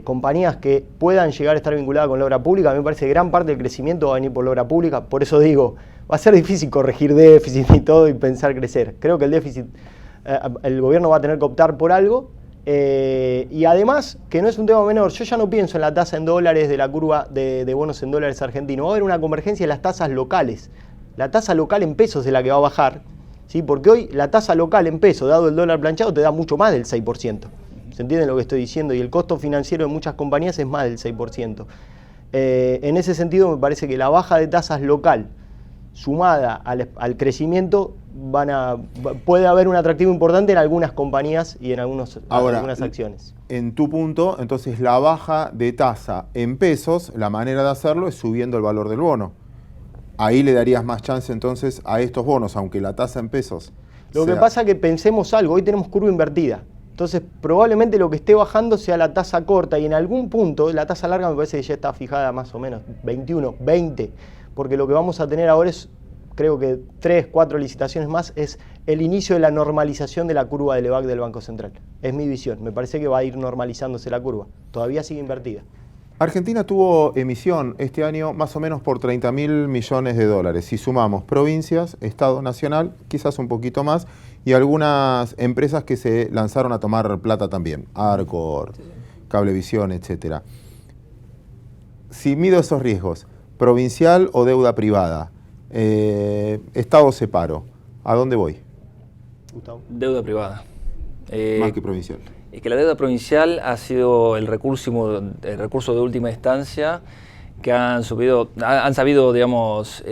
compañías que puedan llegar a estar vinculadas con la obra pública. A mí me parece que gran parte del crecimiento va a venir por la obra pública. Por eso digo, va a ser difícil corregir déficit y todo y pensar crecer. Creo que el déficit, el gobierno va a tener que optar por algo. Y además, que no es un tema menor, yo ya no pienso en la tasa en dólares de la curva de bonos en dólares argentinos. Va a haber una convergencia de las tasas locales. La tasa local en pesos es la que va a bajar. ¿Sí? Porque hoy la tasa local en peso, dado el dólar planchado, te da mucho más del 6%. ¿Se entiende lo que estoy diciendo? Y el costo financiero de muchas compañías es más del 6%. En ese sentido, me parece que la baja de tasas local, sumada al crecimiento, puede haber un atractivo importante en algunas compañías y en algunas acciones. En tu punto, entonces la baja de tasa en pesos, la manera de hacerlo es subiendo el valor del bono. Ahí le darías más chance entonces a estos bonos, aunque la tasa en pesos. Lo que pasa es que pensemos algo, hoy tenemos curva invertida. Entonces probablemente lo que esté bajando sea la tasa corta y en algún punto la tasa larga me parece que ya está fijada más o menos 21, 20, porque lo que vamos a tener ahora es creo que 3, 4 licitaciones más, es el inicio de la normalización de la curva de LEVAC del Banco Central. Es mi visión, me parece que va a ir normalizándose la curva, todavía sigue invertida. Argentina tuvo emisión este año más o menos por 30.000 millones de dólares. Si sumamos provincias, Estado Nacional, quizás un poquito más, y algunas empresas que se lanzaron a tomar plata también, Arcor, Cablevisión, etcétera. Si mido esos riesgos, provincial o deuda privada, Estado separo, ¿a dónde voy? Gustavo. Deuda privada. Más que provincial. Es que la deuda provincial ha sido el recurso de última instancia que han sabido, digamos,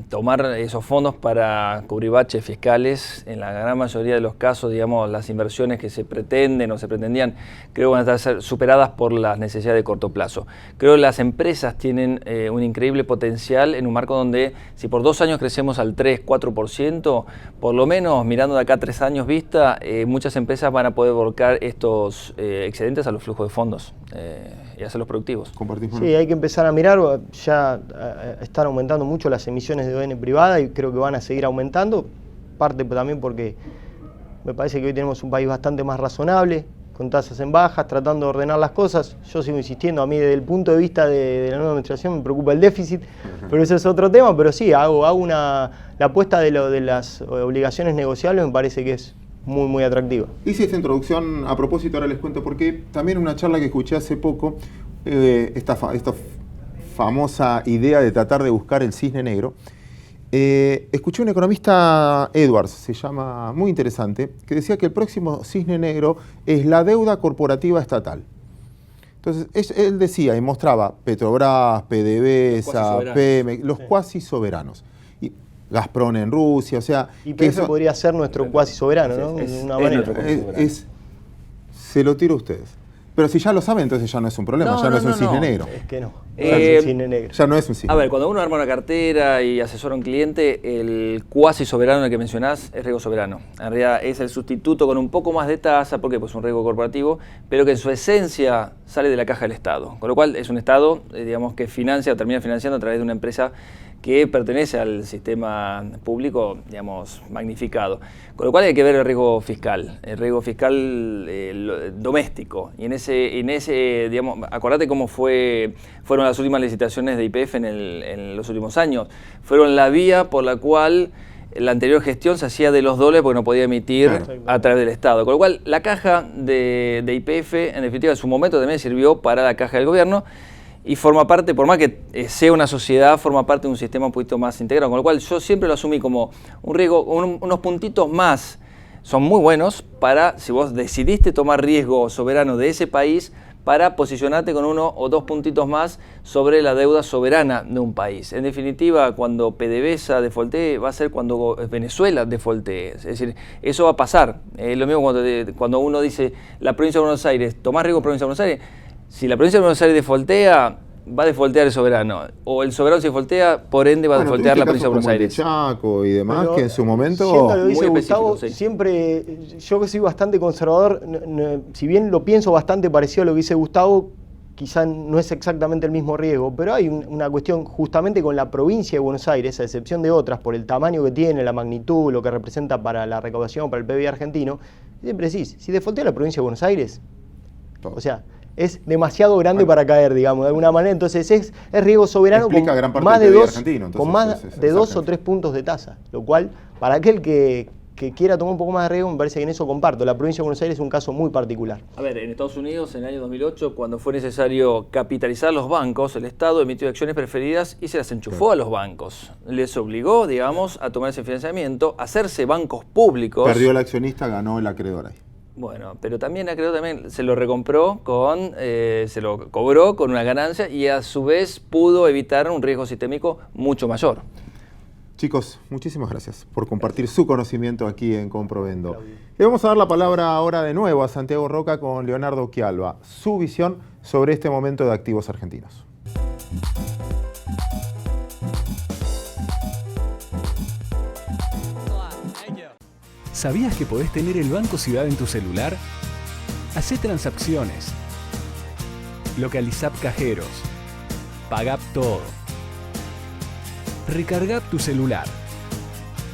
tomar esos fondos para cubrir baches fiscales. En la gran mayoría de los casos, digamos, las inversiones que se pretenden o se pretendían, creo que van a estar superadas por las necesidades de corto plazo. Creo que las empresas tienen un increíble potencial en un marco donde, si por 2 años crecemos al 3-4%, por lo menos mirando de acá a 3 años vista, muchas empresas van a poder volcar estos excedentes a los flujos de fondos y hacerlos productivos. Sí, hay que empezar a mirar, ya están aumentando mucho las emisiones de ON privada y creo que van a seguir aumentando, parte también porque me parece que hoy tenemos un país bastante más razonable, con tasas en bajas, tratando de ordenar las cosas. Yo sigo insistiendo, a mí desde el punto de vista de la nueva administración me preocupa el déficit, pero ese es otro tema, pero sí, la apuesta de las obligaciones negociables me parece que es muy, muy atractiva. Hice esta introducción a propósito, ahora les cuento por qué. También una charla que escuché hace poco, esta famosa idea de tratar de buscar el cisne negro. Escuché un economista, Edwards, se llama, muy interesante, que decía que el próximo cisne negro es la deuda corporativa estatal. Entonces, él decía y mostraba Petrobras, PDVSA, Pemex, los cuasi soberanos. Gazprom en Rusia, o sea... YPF podría ser nuestro cuasi soberano, ¿no? Se lo tiro a ustedes. Pero si ya lo saben, entonces ya no es un problema, ya no es un cisne negro. Es que no, es un cisne negro. Ya no es un cisne. A ver, cuando uno arma una cartera y asesora a un cliente, el cuasi soberano en el que mencionás es riesgo soberano. En realidad es el sustituto con un poco más de tasa, porque pues, es un riesgo corporativo, pero que en su esencia sale de la caja del Estado. Con lo cual es un Estado, digamos, que financia o termina financiando a través de una empresa que pertenece al sistema público, digamos, magnificado. Con lo cual hay que ver el riesgo fiscal doméstico. Y en ese, digamos, acordate cómo fueron las últimas licitaciones de YPF en los últimos años. Fueron la vía por la cual la anterior gestión se hacía de los dólares porque no podía emitir a través del Estado. Con lo cual la caja de YPF, en definitiva, en su momento también sirvió para la caja del gobierno. Y forma parte, por más que sea una sociedad, forma parte de un sistema un poquito más integrado. Con lo cual yo siempre lo asumí como un riesgo, unos puntitos más son muy buenos para, si vos decidiste tomar riesgo soberano de ese país, para posicionarte con 1 o 2 puntitos más sobre la deuda soberana de un país. En definitiva, cuando PDVSA defaultee, va a ser cuando Venezuela defaultee. Es decir, eso va a pasar. Lo mismo cuando uno dice la provincia de Buenos Aires, tomás riesgo provincia de Buenos Aires. Si la provincia de Buenos Aires defaultea, va a defaultear el soberano. O el soberano se defaultea, por ende va a defaultear la provincia de Buenos Aires. Chaco y demás, pero que en su momento... Siempre lo dice Gustavo, siempre, yo que soy bastante conservador, si bien lo pienso bastante parecido a lo que dice Gustavo, quizá no es exactamente el mismo riesgo, pero hay una cuestión justamente con la provincia de Buenos Aires, a excepción de otras, por el tamaño que tiene, la magnitud, lo que representa para la recaudación, para el PIB argentino, siempre decís, si defaultea la provincia de Buenos Aires, o sea... es demasiado grande para caer, digamos, de alguna manera. Entonces es riesgo soberano con más de 2 o 3 puntos de tasa. Lo cual, para aquel que quiera tomar un poco más de riesgo, me parece que en eso comparto. La provincia de Buenos Aires es un caso muy particular. A ver, en Estados Unidos, en el año 2008, cuando fue necesario capitalizar los bancos, el Estado emitió acciones preferidas y se las enchufó a los bancos. Les obligó, digamos, a tomar ese financiamiento, a hacerse bancos públicos. Perdió el accionista, ganó el acreedor ahí. Bueno, pero también se lo recompró se lo cobró con una ganancia y a su vez pudo evitar un riesgo sistémico mucho mayor. Chicos, muchísimas gracias por compartir su conocimiento aquí en Comprovendo. Le vamos a dar la palabra ahora de nuevo a Santiago Roca con Leonardo Quialba, su visión sobre este momento de activos argentinos. ¿Sabías que podés tener el Banco Ciudad en tu celular? Hacé transacciones, localizá cajeros, pagá todo. Recarga tu celular.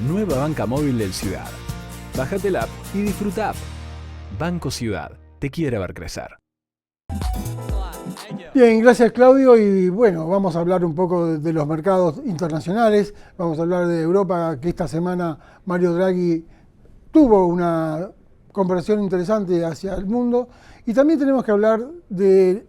Nueva banca móvil del Ciudad. Bájate la app y disfruta. Banco Ciudad, te quiere ver crecer. Bien, gracias Claudio, y bueno, vamos a hablar un poco de los mercados internacionales, vamos a hablar de Europa, que esta semana Mario Draghi tuvo una conversación interesante hacia el mundo, y también tenemos que hablar de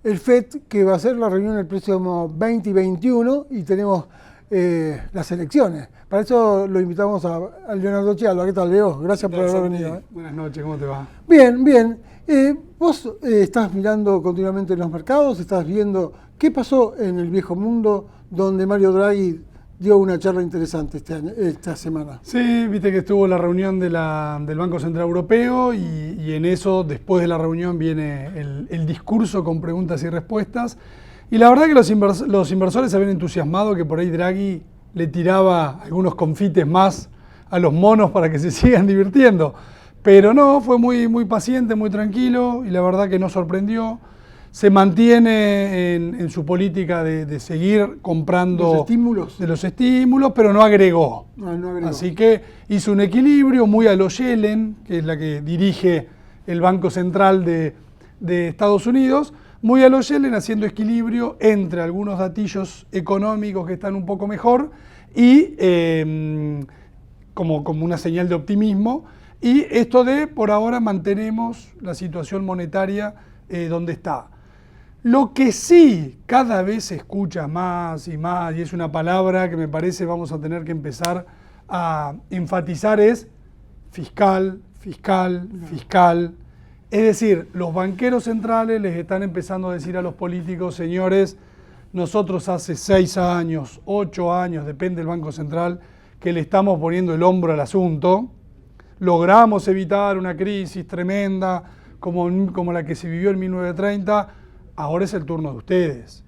el FED, que va a ser la reunión el próximo 20 y 21, y tenemos las elecciones. Para eso lo invitamos a Leonardo Chialva. ¿Qué tal, Leo? Gracias por haber venido. Buenas noches, ¿cómo te va? Bien, bien. Vos estás mirando continuamente los mercados, estás viendo qué pasó en el viejo mundo, donde Mario Draghi dio una charla interesante esta semana. Sí, viste que estuvo la reunión del Banco Central Europeo y en eso, después de la reunión, viene el discurso con preguntas y respuestas. Y la verdad que los inversores se habían entusiasmado que por ahí Draghi le tiraba algunos confites más a los monos para que se sigan divirtiendo. Pero no, fue muy paciente, muy tranquilo, y la verdad que no sorprendió. Se mantiene en su política de seguir comprando los estímulos, pero no agregó. No agregó. Así que hizo un equilibrio muy a lo Yellen, que es la que dirige el Banco Central de Estados Unidos, muy a lo Yellen, haciendo equilibrio entre algunos datillos económicos que están un poco mejor y como una señal de optimismo. Y esto de, por ahora, mantenemos la situación monetaria donde está. Lo que sí cada vez se escucha más y más, y es una palabra que me parece vamos a tener que empezar a enfatizar, es fiscal, fiscal, fiscal. Es decir, los banqueros centrales les están empezando a decir a los políticos, señores, nosotros hace 6 años, 8 años, depende del Banco Central, que le estamos poniendo el hombro al asunto. Logramos evitar una crisis tremenda como la que se vivió en 1930, ahora es el turno de ustedes.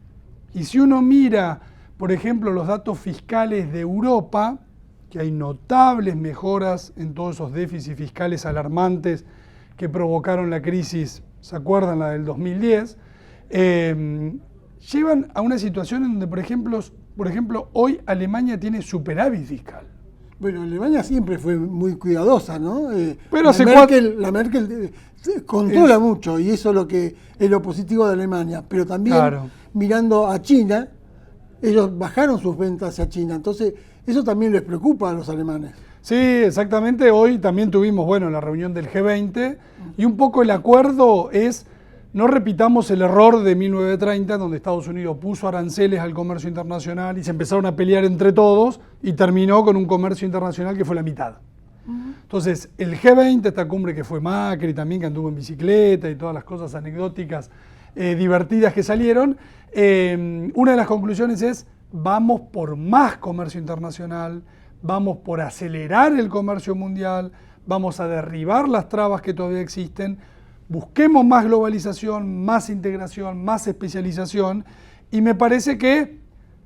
Y si uno mira, por ejemplo, los datos fiscales de Europa, que hay notables mejoras en todos esos déficits fiscales alarmantes que provocaron la crisis, ¿se acuerdan? La del 2010, llevan a una situación en donde, por ejemplo, hoy Alemania tiene superávit fiscal. Bueno, Alemania siempre fue muy cuidadosa, ¿no? Pero la Merkel controla mucho, y eso es lo positivo de Alemania. Pero también, mirando a China, ellos bajaron sus ventas hacia China. Entonces, eso también les preocupa a los alemanes. Sí, exactamente. Hoy también tuvimos, la reunión del G20, y un poco el acuerdo es: no repitamos el error de 1930, donde Estados Unidos puso aranceles al comercio internacional y se empezaron a pelear entre todos y terminó con un comercio internacional que fue la mitad. Entonces, el G20, esta cumbre que fue Macri también, que anduvo en bicicleta y todas las cosas anecdóticas divertidas que salieron, una de las conclusiones es: vamos por más comercio internacional, vamos por acelerar el comercio mundial, vamos a derribar las trabas que todavía existen, busquemos más globalización, más integración, más especialización, y me parece que,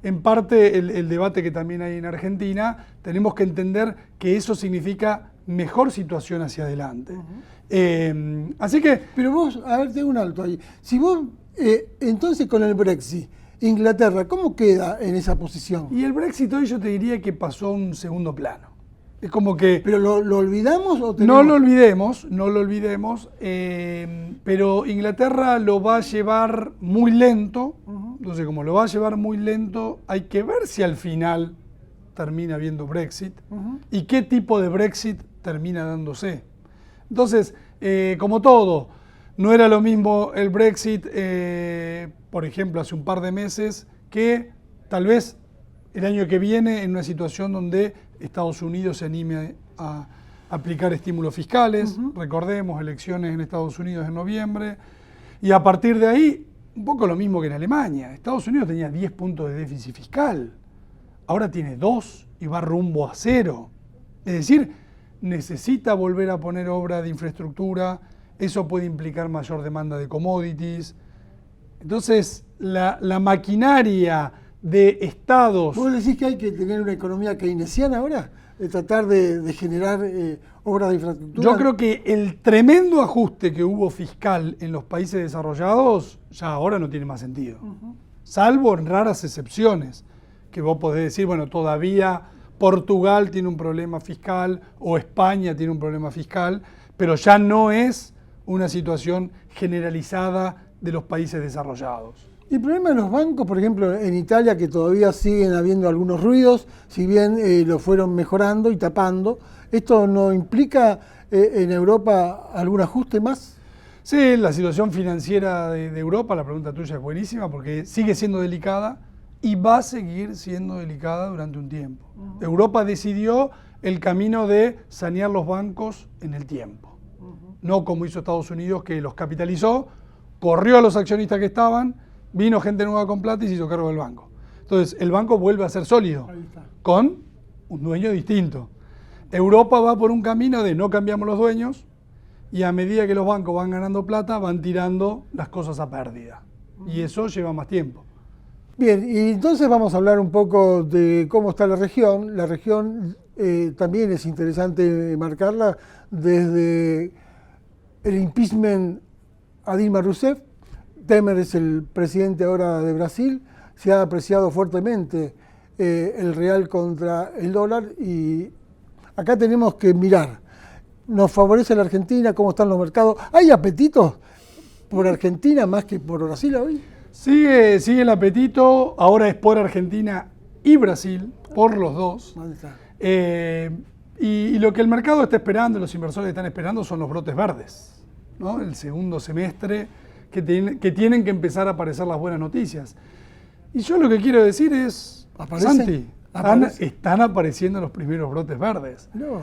en parte, el debate que también hay en Argentina, tenemos que entender que eso significa mejor situación hacia adelante. Así que... Pero vos, a ver, tengo un alto ahí. Si vos, entonces con el Brexit, Inglaterra, ¿cómo queda en esa posición? Y el Brexit hoy yo te diría que pasó a un segundo plano. Es como que... ¿Pero lo olvidamos o tenemos? No lo olvidemos, pero Inglaterra lo va a llevar muy lento. Entonces, como lo va a llevar muy lento, hay que ver si al final termina habiendo Brexit y qué tipo de Brexit termina dándose. Entonces, como todo, no era lo mismo el Brexit, por ejemplo, hace un par de meses, que tal vez el año que viene en una situación donde Estados Unidos se anime a aplicar estímulos fiscales. Recordemos, elecciones en Estados Unidos en noviembre. Y a partir de ahí, un poco lo mismo que en Alemania. Estados Unidos tenía 10 puntos de déficit fiscal. Ahora tiene 2 y va rumbo a 0. Es decir, necesita volver a poner obra de infraestructura. Eso puede implicar mayor demanda de commodities. Entonces, la maquinaria de estados... ¿Vos decís que hay que tener una economía keynesiana ahora? De tratar de generar obras de infraestructura. Yo creo que el tremendo ajuste que hubo fiscal en los países desarrollados ya ahora no tiene más sentido. Salvo en raras excepciones. que vos podés decir, bueno, todavía Portugal tiene un problema fiscal o España tiene un problema fiscal, pero ya no es una situación generalizada de los países desarrollados. Y el problema de los bancos, por ejemplo, en Italia, que todavía siguen habiendo algunos ruidos, si bien lo fueron mejorando y tapando, ¿esto no implica en Europa algún ajuste más? Sí, la situación financiera de Europa, la pregunta tuya es buenísima, porque sigue siendo delicada y va a seguir siendo delicada durante un tiempo. Europa decidió el camino de sanear los bancos en el tiempo. No como hizo Estados Unidos, que los capitalizó, corrió a los accionistas que estaban, vino gente nueva con plata y se hizo cargo del banco. Entonces, el banco vuelve a ser sólido, con un dueño distinto. Europa va por un camino de no cambiamos los dueños y a medida que los bancos van ganando plata, van tirando las cosas a pérdida. Y eso lleva más tiempo. Bien, y entonces vamos a hablar un poco de cómo está la región. La región también es interesante marcarla desde el impeachment a Dilma Rousseff. Temer es el presidente ahora de Brasil. Se ha apreciado fuertemente el real contra el dólar y acá tenemos que mirar. ¿Nos favorece la Argentina? ¿Cómo están los mercados? ¿Hay apetitos por Argentina más que por Brasil hoy? Sigue el apetito, ahora es por Argentina y Brasil, por los dos. Y lo que el mercado está esperando, los inversores están esperando, son los brotes verdes, ¿no? El segundo semestre que tienen que empezar a aparecer las buenas noticias. Y yo lo que quiero decir es, Santi, están apareciendo los primeros brotes verdes. No.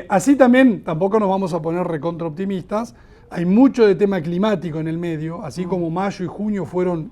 Así también, tampoco nos vamos a poner recontra optimistas. Hay mucho de tema climático en el medio, así como mayo y junio fueron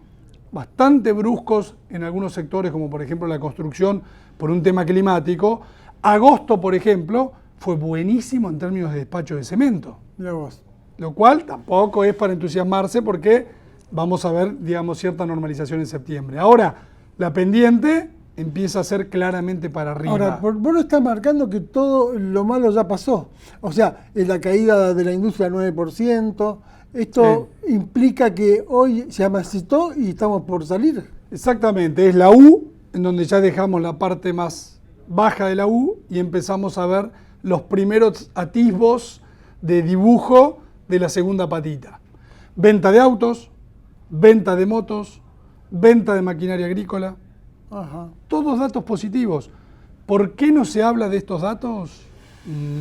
bastante bruscos en algunos sectores, como por ejemplo la construcción, por un tema climático. Agosto, por ejemplo, fue buenísimo en términos de despacho de cemento. Lo cual tampoco es para entusiasmarse porque vamos a ver, digamos, cierta normalización en septiembre. Ahora, la pendiente empieza a ser claramente para arriba. Ahora, vos no estás marcando que todo lo malo ya pasó. O sea, la caída de la industria del 9%, esto implica que hoy se amasitó y estamos por salir. Exactamente, es la U, en donde ya dejamos la parte más baja de la U y empezamos a ver los primeros atisbos de dibujo de la segunda patita. Venta de autos, venta de motos, venta de maquinaria agrícola. Ajá. Todos datos positivos. ¿Por qué no se habla de estos datos?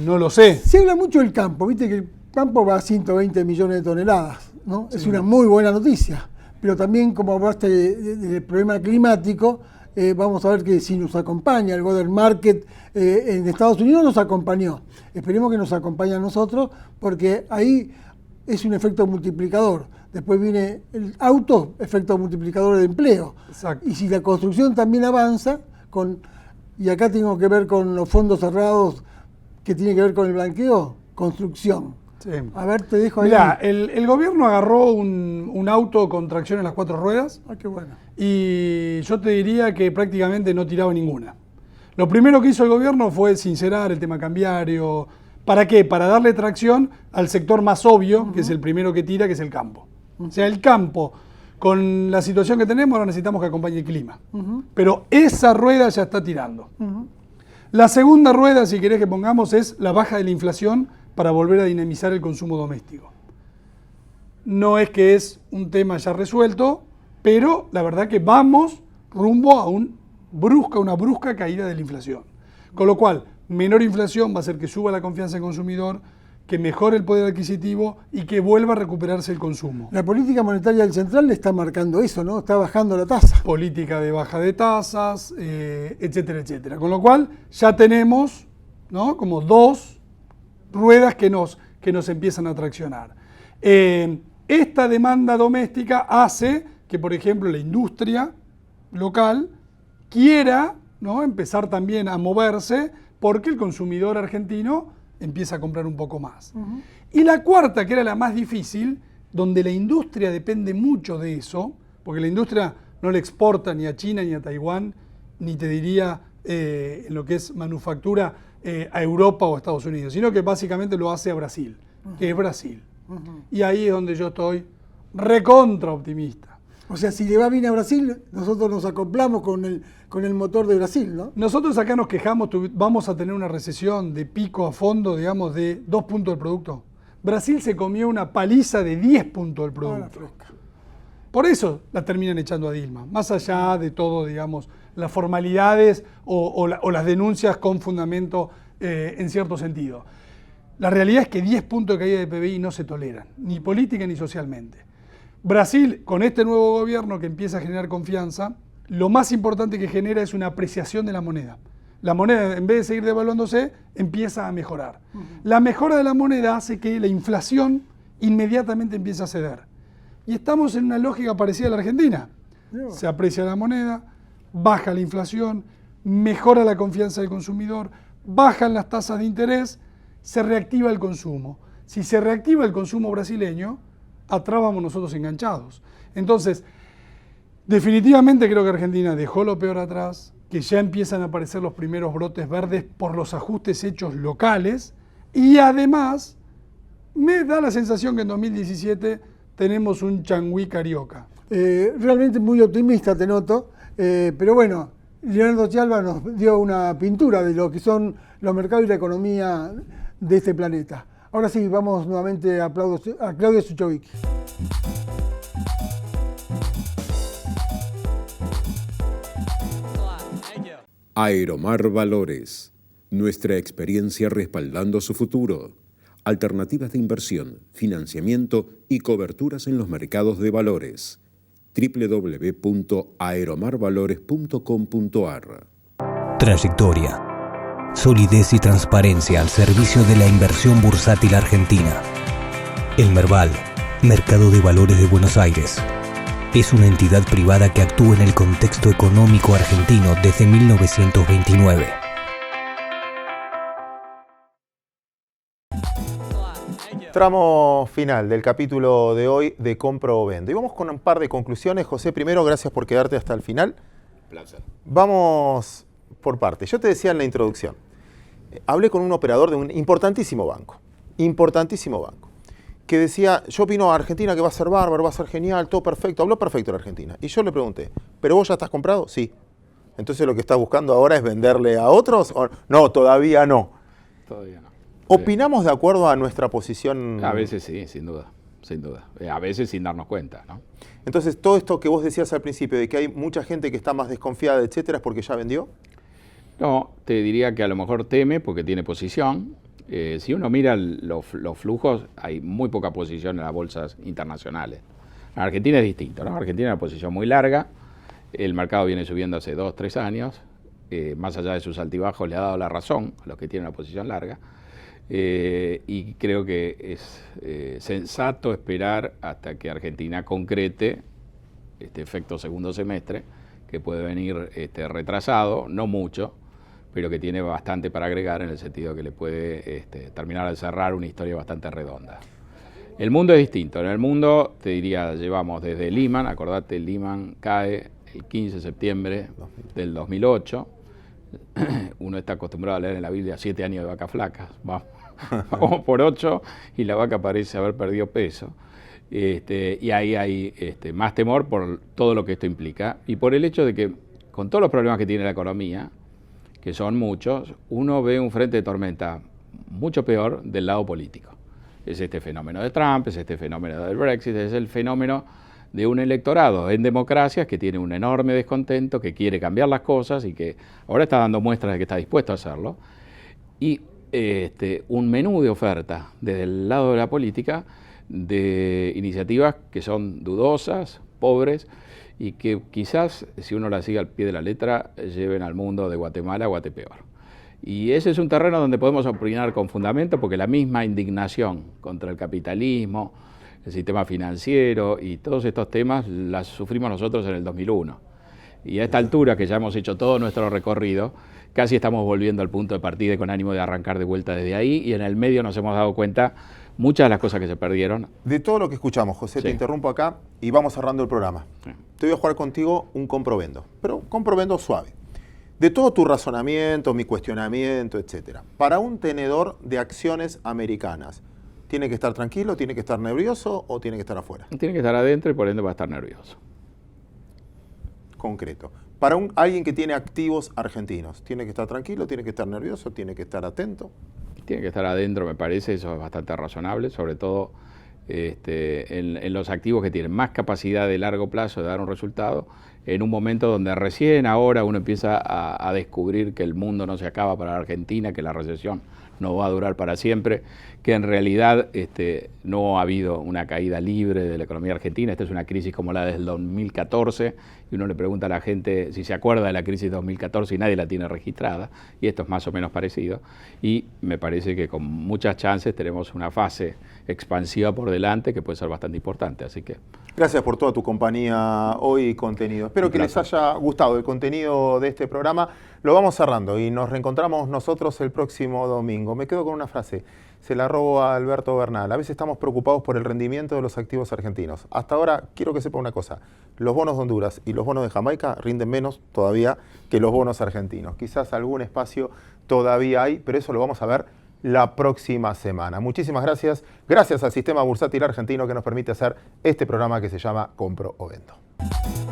No lo sé. Se habla mucho del campo, viste que el campo va a 120 millones de toneladas, ¿no? Sí. Es una muy buena noticia, pero también como hablaste del problema climático, vamos a ver que si nos acompaña el Golden Market en Estados Unidos nos acompañó. Esperemos que nos acompañe a nosotros porque ahí es un efecto multiplicador. Después viene el auto, efecto multiplicador de empleo. Exacto. Y si la construcción también avanza, y acá tengo que ver con los fondos cerrados que tiene que ver con el blanqueo, construcción. Sí. A ver, te dejo ahí. Mirá, el gobierno agarró un auto con tracción en las 4 ruedas. Ah, qué bueno. Y yo te diría que prácticamente no tiraba ninguna. Lo primero que hizo el gobierno fue sincerar el tema cambiario. ¿Para qué? Para darle tracción al sector más obvio, que es el primero que tira, que es el campo. O sea, el campo, con la situación que tenemos, ahora necesitamos que acompañe el clima. Pero esa rueda ya está tirando. La segunda rueda, si querés que pongamos, es la baja de la inflación para volver a dinamizar el consumo doméstico. No es que es un tema ya resuelto, pero la verdad que vamos rumbo a una brusca caída de la inflación. Con lo cual, menor inflación va a hacer que suba la confianza del consumidor, que mejore el poder adquisitivo y que vuelva a recuperarse el consumo. La política monetaria del Central le está marcando eso, ¿no? Está bajando la tasa. Política de baja de tasas, etcétera, etcétera. Con lo cual ya tenemos, ¿no?, como dos ruedas que nos empiezan a traccionar. Esta demanda doméstica hace que, por ejemplo, la industria local quiera, ¿no?, empezar también a moverse porque el consumidor argentino empieza a comprar un poco más. Y la cuarta, que era la más difícil, donde la industria depende mucho de eso, porque la industria no le exporta ni a China ni a Taiwán, ni te diría en lo que es manufactura a Europa o a Estados Unidos, sino que básicamente lo hace a Brasil, que es Brasil. Y ahí es donde yo estoy recontra optimista. O sea, si le va bien a Brasil, nosotros nos acoplamos con el motor de Brasil, ¿no? Nosotros acá nos quejamos, vamos a tener una recesión de pico a fondo, digamos, de 2 puntos del producto. Brasil se comió una paliza de 10 puntos del producto. Por eso la terminan echando a Dilma, más allá de todo, digamos, las formalidades o las denuncias con fundamento en cierto sentido. La realidad es que 10 puntos de caída de PBI no se toleran, ni política ni socialmente. Brasil, con este nuevo gobierno que empieza a generar confianza, lo más importante que genera es una apreciación de la moneda. La moneda, en vez de seguir devaluándose, empieza a mejorar. La mejora de la moneda hace que la inflación inmediatamente empiece a ceder. Y estamos en una lógica parecida a la Argentina. Se aprecia la moneda, baja la inflación, mejora la confianza del consumidor, bajan las tasas de interés, se reactiva el consumo. Si se reactiva el consumo brasileño, atrás vamos nosotros enganchados. Entonces, definitivamente creo que Argentina dejó lo peor atrás, que ya empiezan a aparecer los primeros brotes verdes por los ajustes hechos locales, y además me da la sensación que en 2017 tenemos un Changüí carioca. Realmente muy optimista te noto, pero bueno, Leonardo Chialva nos dio una pintura de lo que son los mercados y la economía de este planeta. Ahora sí, vamos nuevamente a Claudio Suchovicki. Aeromar Valores, nuestra experiencia respaldando su futuro. Alternativas de inversión, financiamiento y coberturas en los mercados de valores. www.aeromarvalores.com.ar. Trayectoria, solidez y transparencia al servicio de la inversión bursátil argentina. El Merval, Mercado de Valores de Buenos Aires, es una entidad privada que actúa en el contexto económico argentino desde 1929. Tramo final del capítulo de hoy de Compro o Vendo. Y vamos con un par de conclusiones. José, primero, gracias por quedarte hasta el final. Placer. Vamos por partes. Yo te decía en la introducción, hablé con un operador de un importantísimo banco, que decía, yo opino a Argentina que va a ser bárbaro, va a ser genial, todo perfecto. Habló perfecto de Argentina. Y yo le pregunté, ¿pero vos ya estás comprado? Sí. Entonces lo que estás buscando ahora es venderle a otros. ¿O? No, todavía no. Todavía no. ¿Opinamos de acuerdo a nuestra posición? A veces sí, sin duda. A veces sin darnos cuenta, ¿no? Entonces, todo esto que vos decías al principio, de que hay mucha gente que está más desconfiada, etcétera, ¿es porque ya vendió? No, te diría que a lo mejor teme porque tiene posición. Si uno mira los flujos, hay muy poca posición en las bolsas internacionales. En Argentina es distinto, ¿no? Argentina es una posición muy larga. El mercado viene subiendo hace 2 o 3 años. Más allá de sus altibajos, le ha dado la razón a los que tienen una posición larga. Y creo que es sensato esperar hasta que Argentina concrete este efecto segundo semestre, que puede venir retrasado, no mucho, pero que tiene bastante para agregar en el sentido que le puede terminar de cerrar una historia bastante redonda. El mundo es distinto. En el mundo, te diría, llevamos desde Lehman, acordate, Lehman cae el 15 de septiembre del 2008. Uno está acostumbrado a leer en la Biblia 7 años de vacas flacas. Vamos por 8 y la vaca parece haber perdido peso. Y ahí hay más temor por todo lo que esto implica y por el hecho de que, con todos los problemas que tiene la economía, que son muchos, uno ve un frente de tormenta mucho peor del lado político. Es este fenómeno de Trump, es este fenómeno del Brexit, es el fenómeno de un electorado en democracias que tiene un enorme descontento, que quiere cambiar las cosas y que ahora está dando muestras de que está dispuesto a hacerlo. Y un menú de oferta desde el lado de la política de iniciativas que son dudosas, pobres y que quizás, si uno las sigue al pie de la letra, lleven al mundo de Guatemala a Guatepeor. Y ese es un terreno donde podemos opinar con fundamento, porque la misma indignación contra el capitalismo, el sistema financiero y todos estos temas las sufrimos nosotros en el 2001. Y a esta altura, que ya hemos hecho todo nuestro recorrido, casi estamos volviendo al punto de partida con ánimo de arrancar de vuelta desde ahí, y en el medio nos hemos dado cuenta muchas de las cosas que se perdieron. De todo lo que escuchamos, José, sí. Te interrumpo acá y vamos cerrando el programa. Sí. Te voy a jugar contigo un compro-vendo, pero compro-vendo suave. De todo tu razonamiento, mi cuestionamiento, etcétera. Para un tenedor de acciones americanas, ¿tiene que estar tranquilo, tiene que estar nervioso o tiene que estar afuera? Tiene que estar adentro y por ende va a estar nervioso. concreto. Para alguien que tiene activos argentinos, ¿tiene que estar tranquilo, tiene que estar nervioso, tiene que estar atento? Tiene que estar adentro, me parece, eso es bastante razonable, sobre todo en los activos que tienen más capacidad de largo plazo de dar un resultado, en un momento donde recién ahora uno empieza a descubrir que el mundo no se acaba para la Argentina, que la recesión no va a durar para siempre, que en realidad no ha habido una caída libre de la economía argentina. Esta es una crisis como la del 2014, y uno le pregunta a la gente si se acuerda de la crisis de 2014 y nadie la tiene registrada, y esto es más o menos parecido, y me parece que con muchas chances tenemos una fase expansiva por delante que puede ser bastante importante, así que... Gracias por toda tu compañía hoy y contenido. Espero que les haya gustado el contenido de este programa. Lo vamos cerrando y nos reencontramos nosotros el próximo domingo. Me quedo con una frase, se la robo a Alberto Bernal. A veces estamos preocupados por el rendimiento de los activos argentinos. Hasta ahora quiero que sepa una cosa, los bonos de Honduras y los bonos de Jamaica rinden menos todavía que los bonos argentinos. Quizás algún espacio todavía hay, pero eso lo vamos a ver la próxima semana. Muchísimas gracias. Gracias al sistema bursátil argentino que nos permite hacer este programa que se llama Compro o Vendo.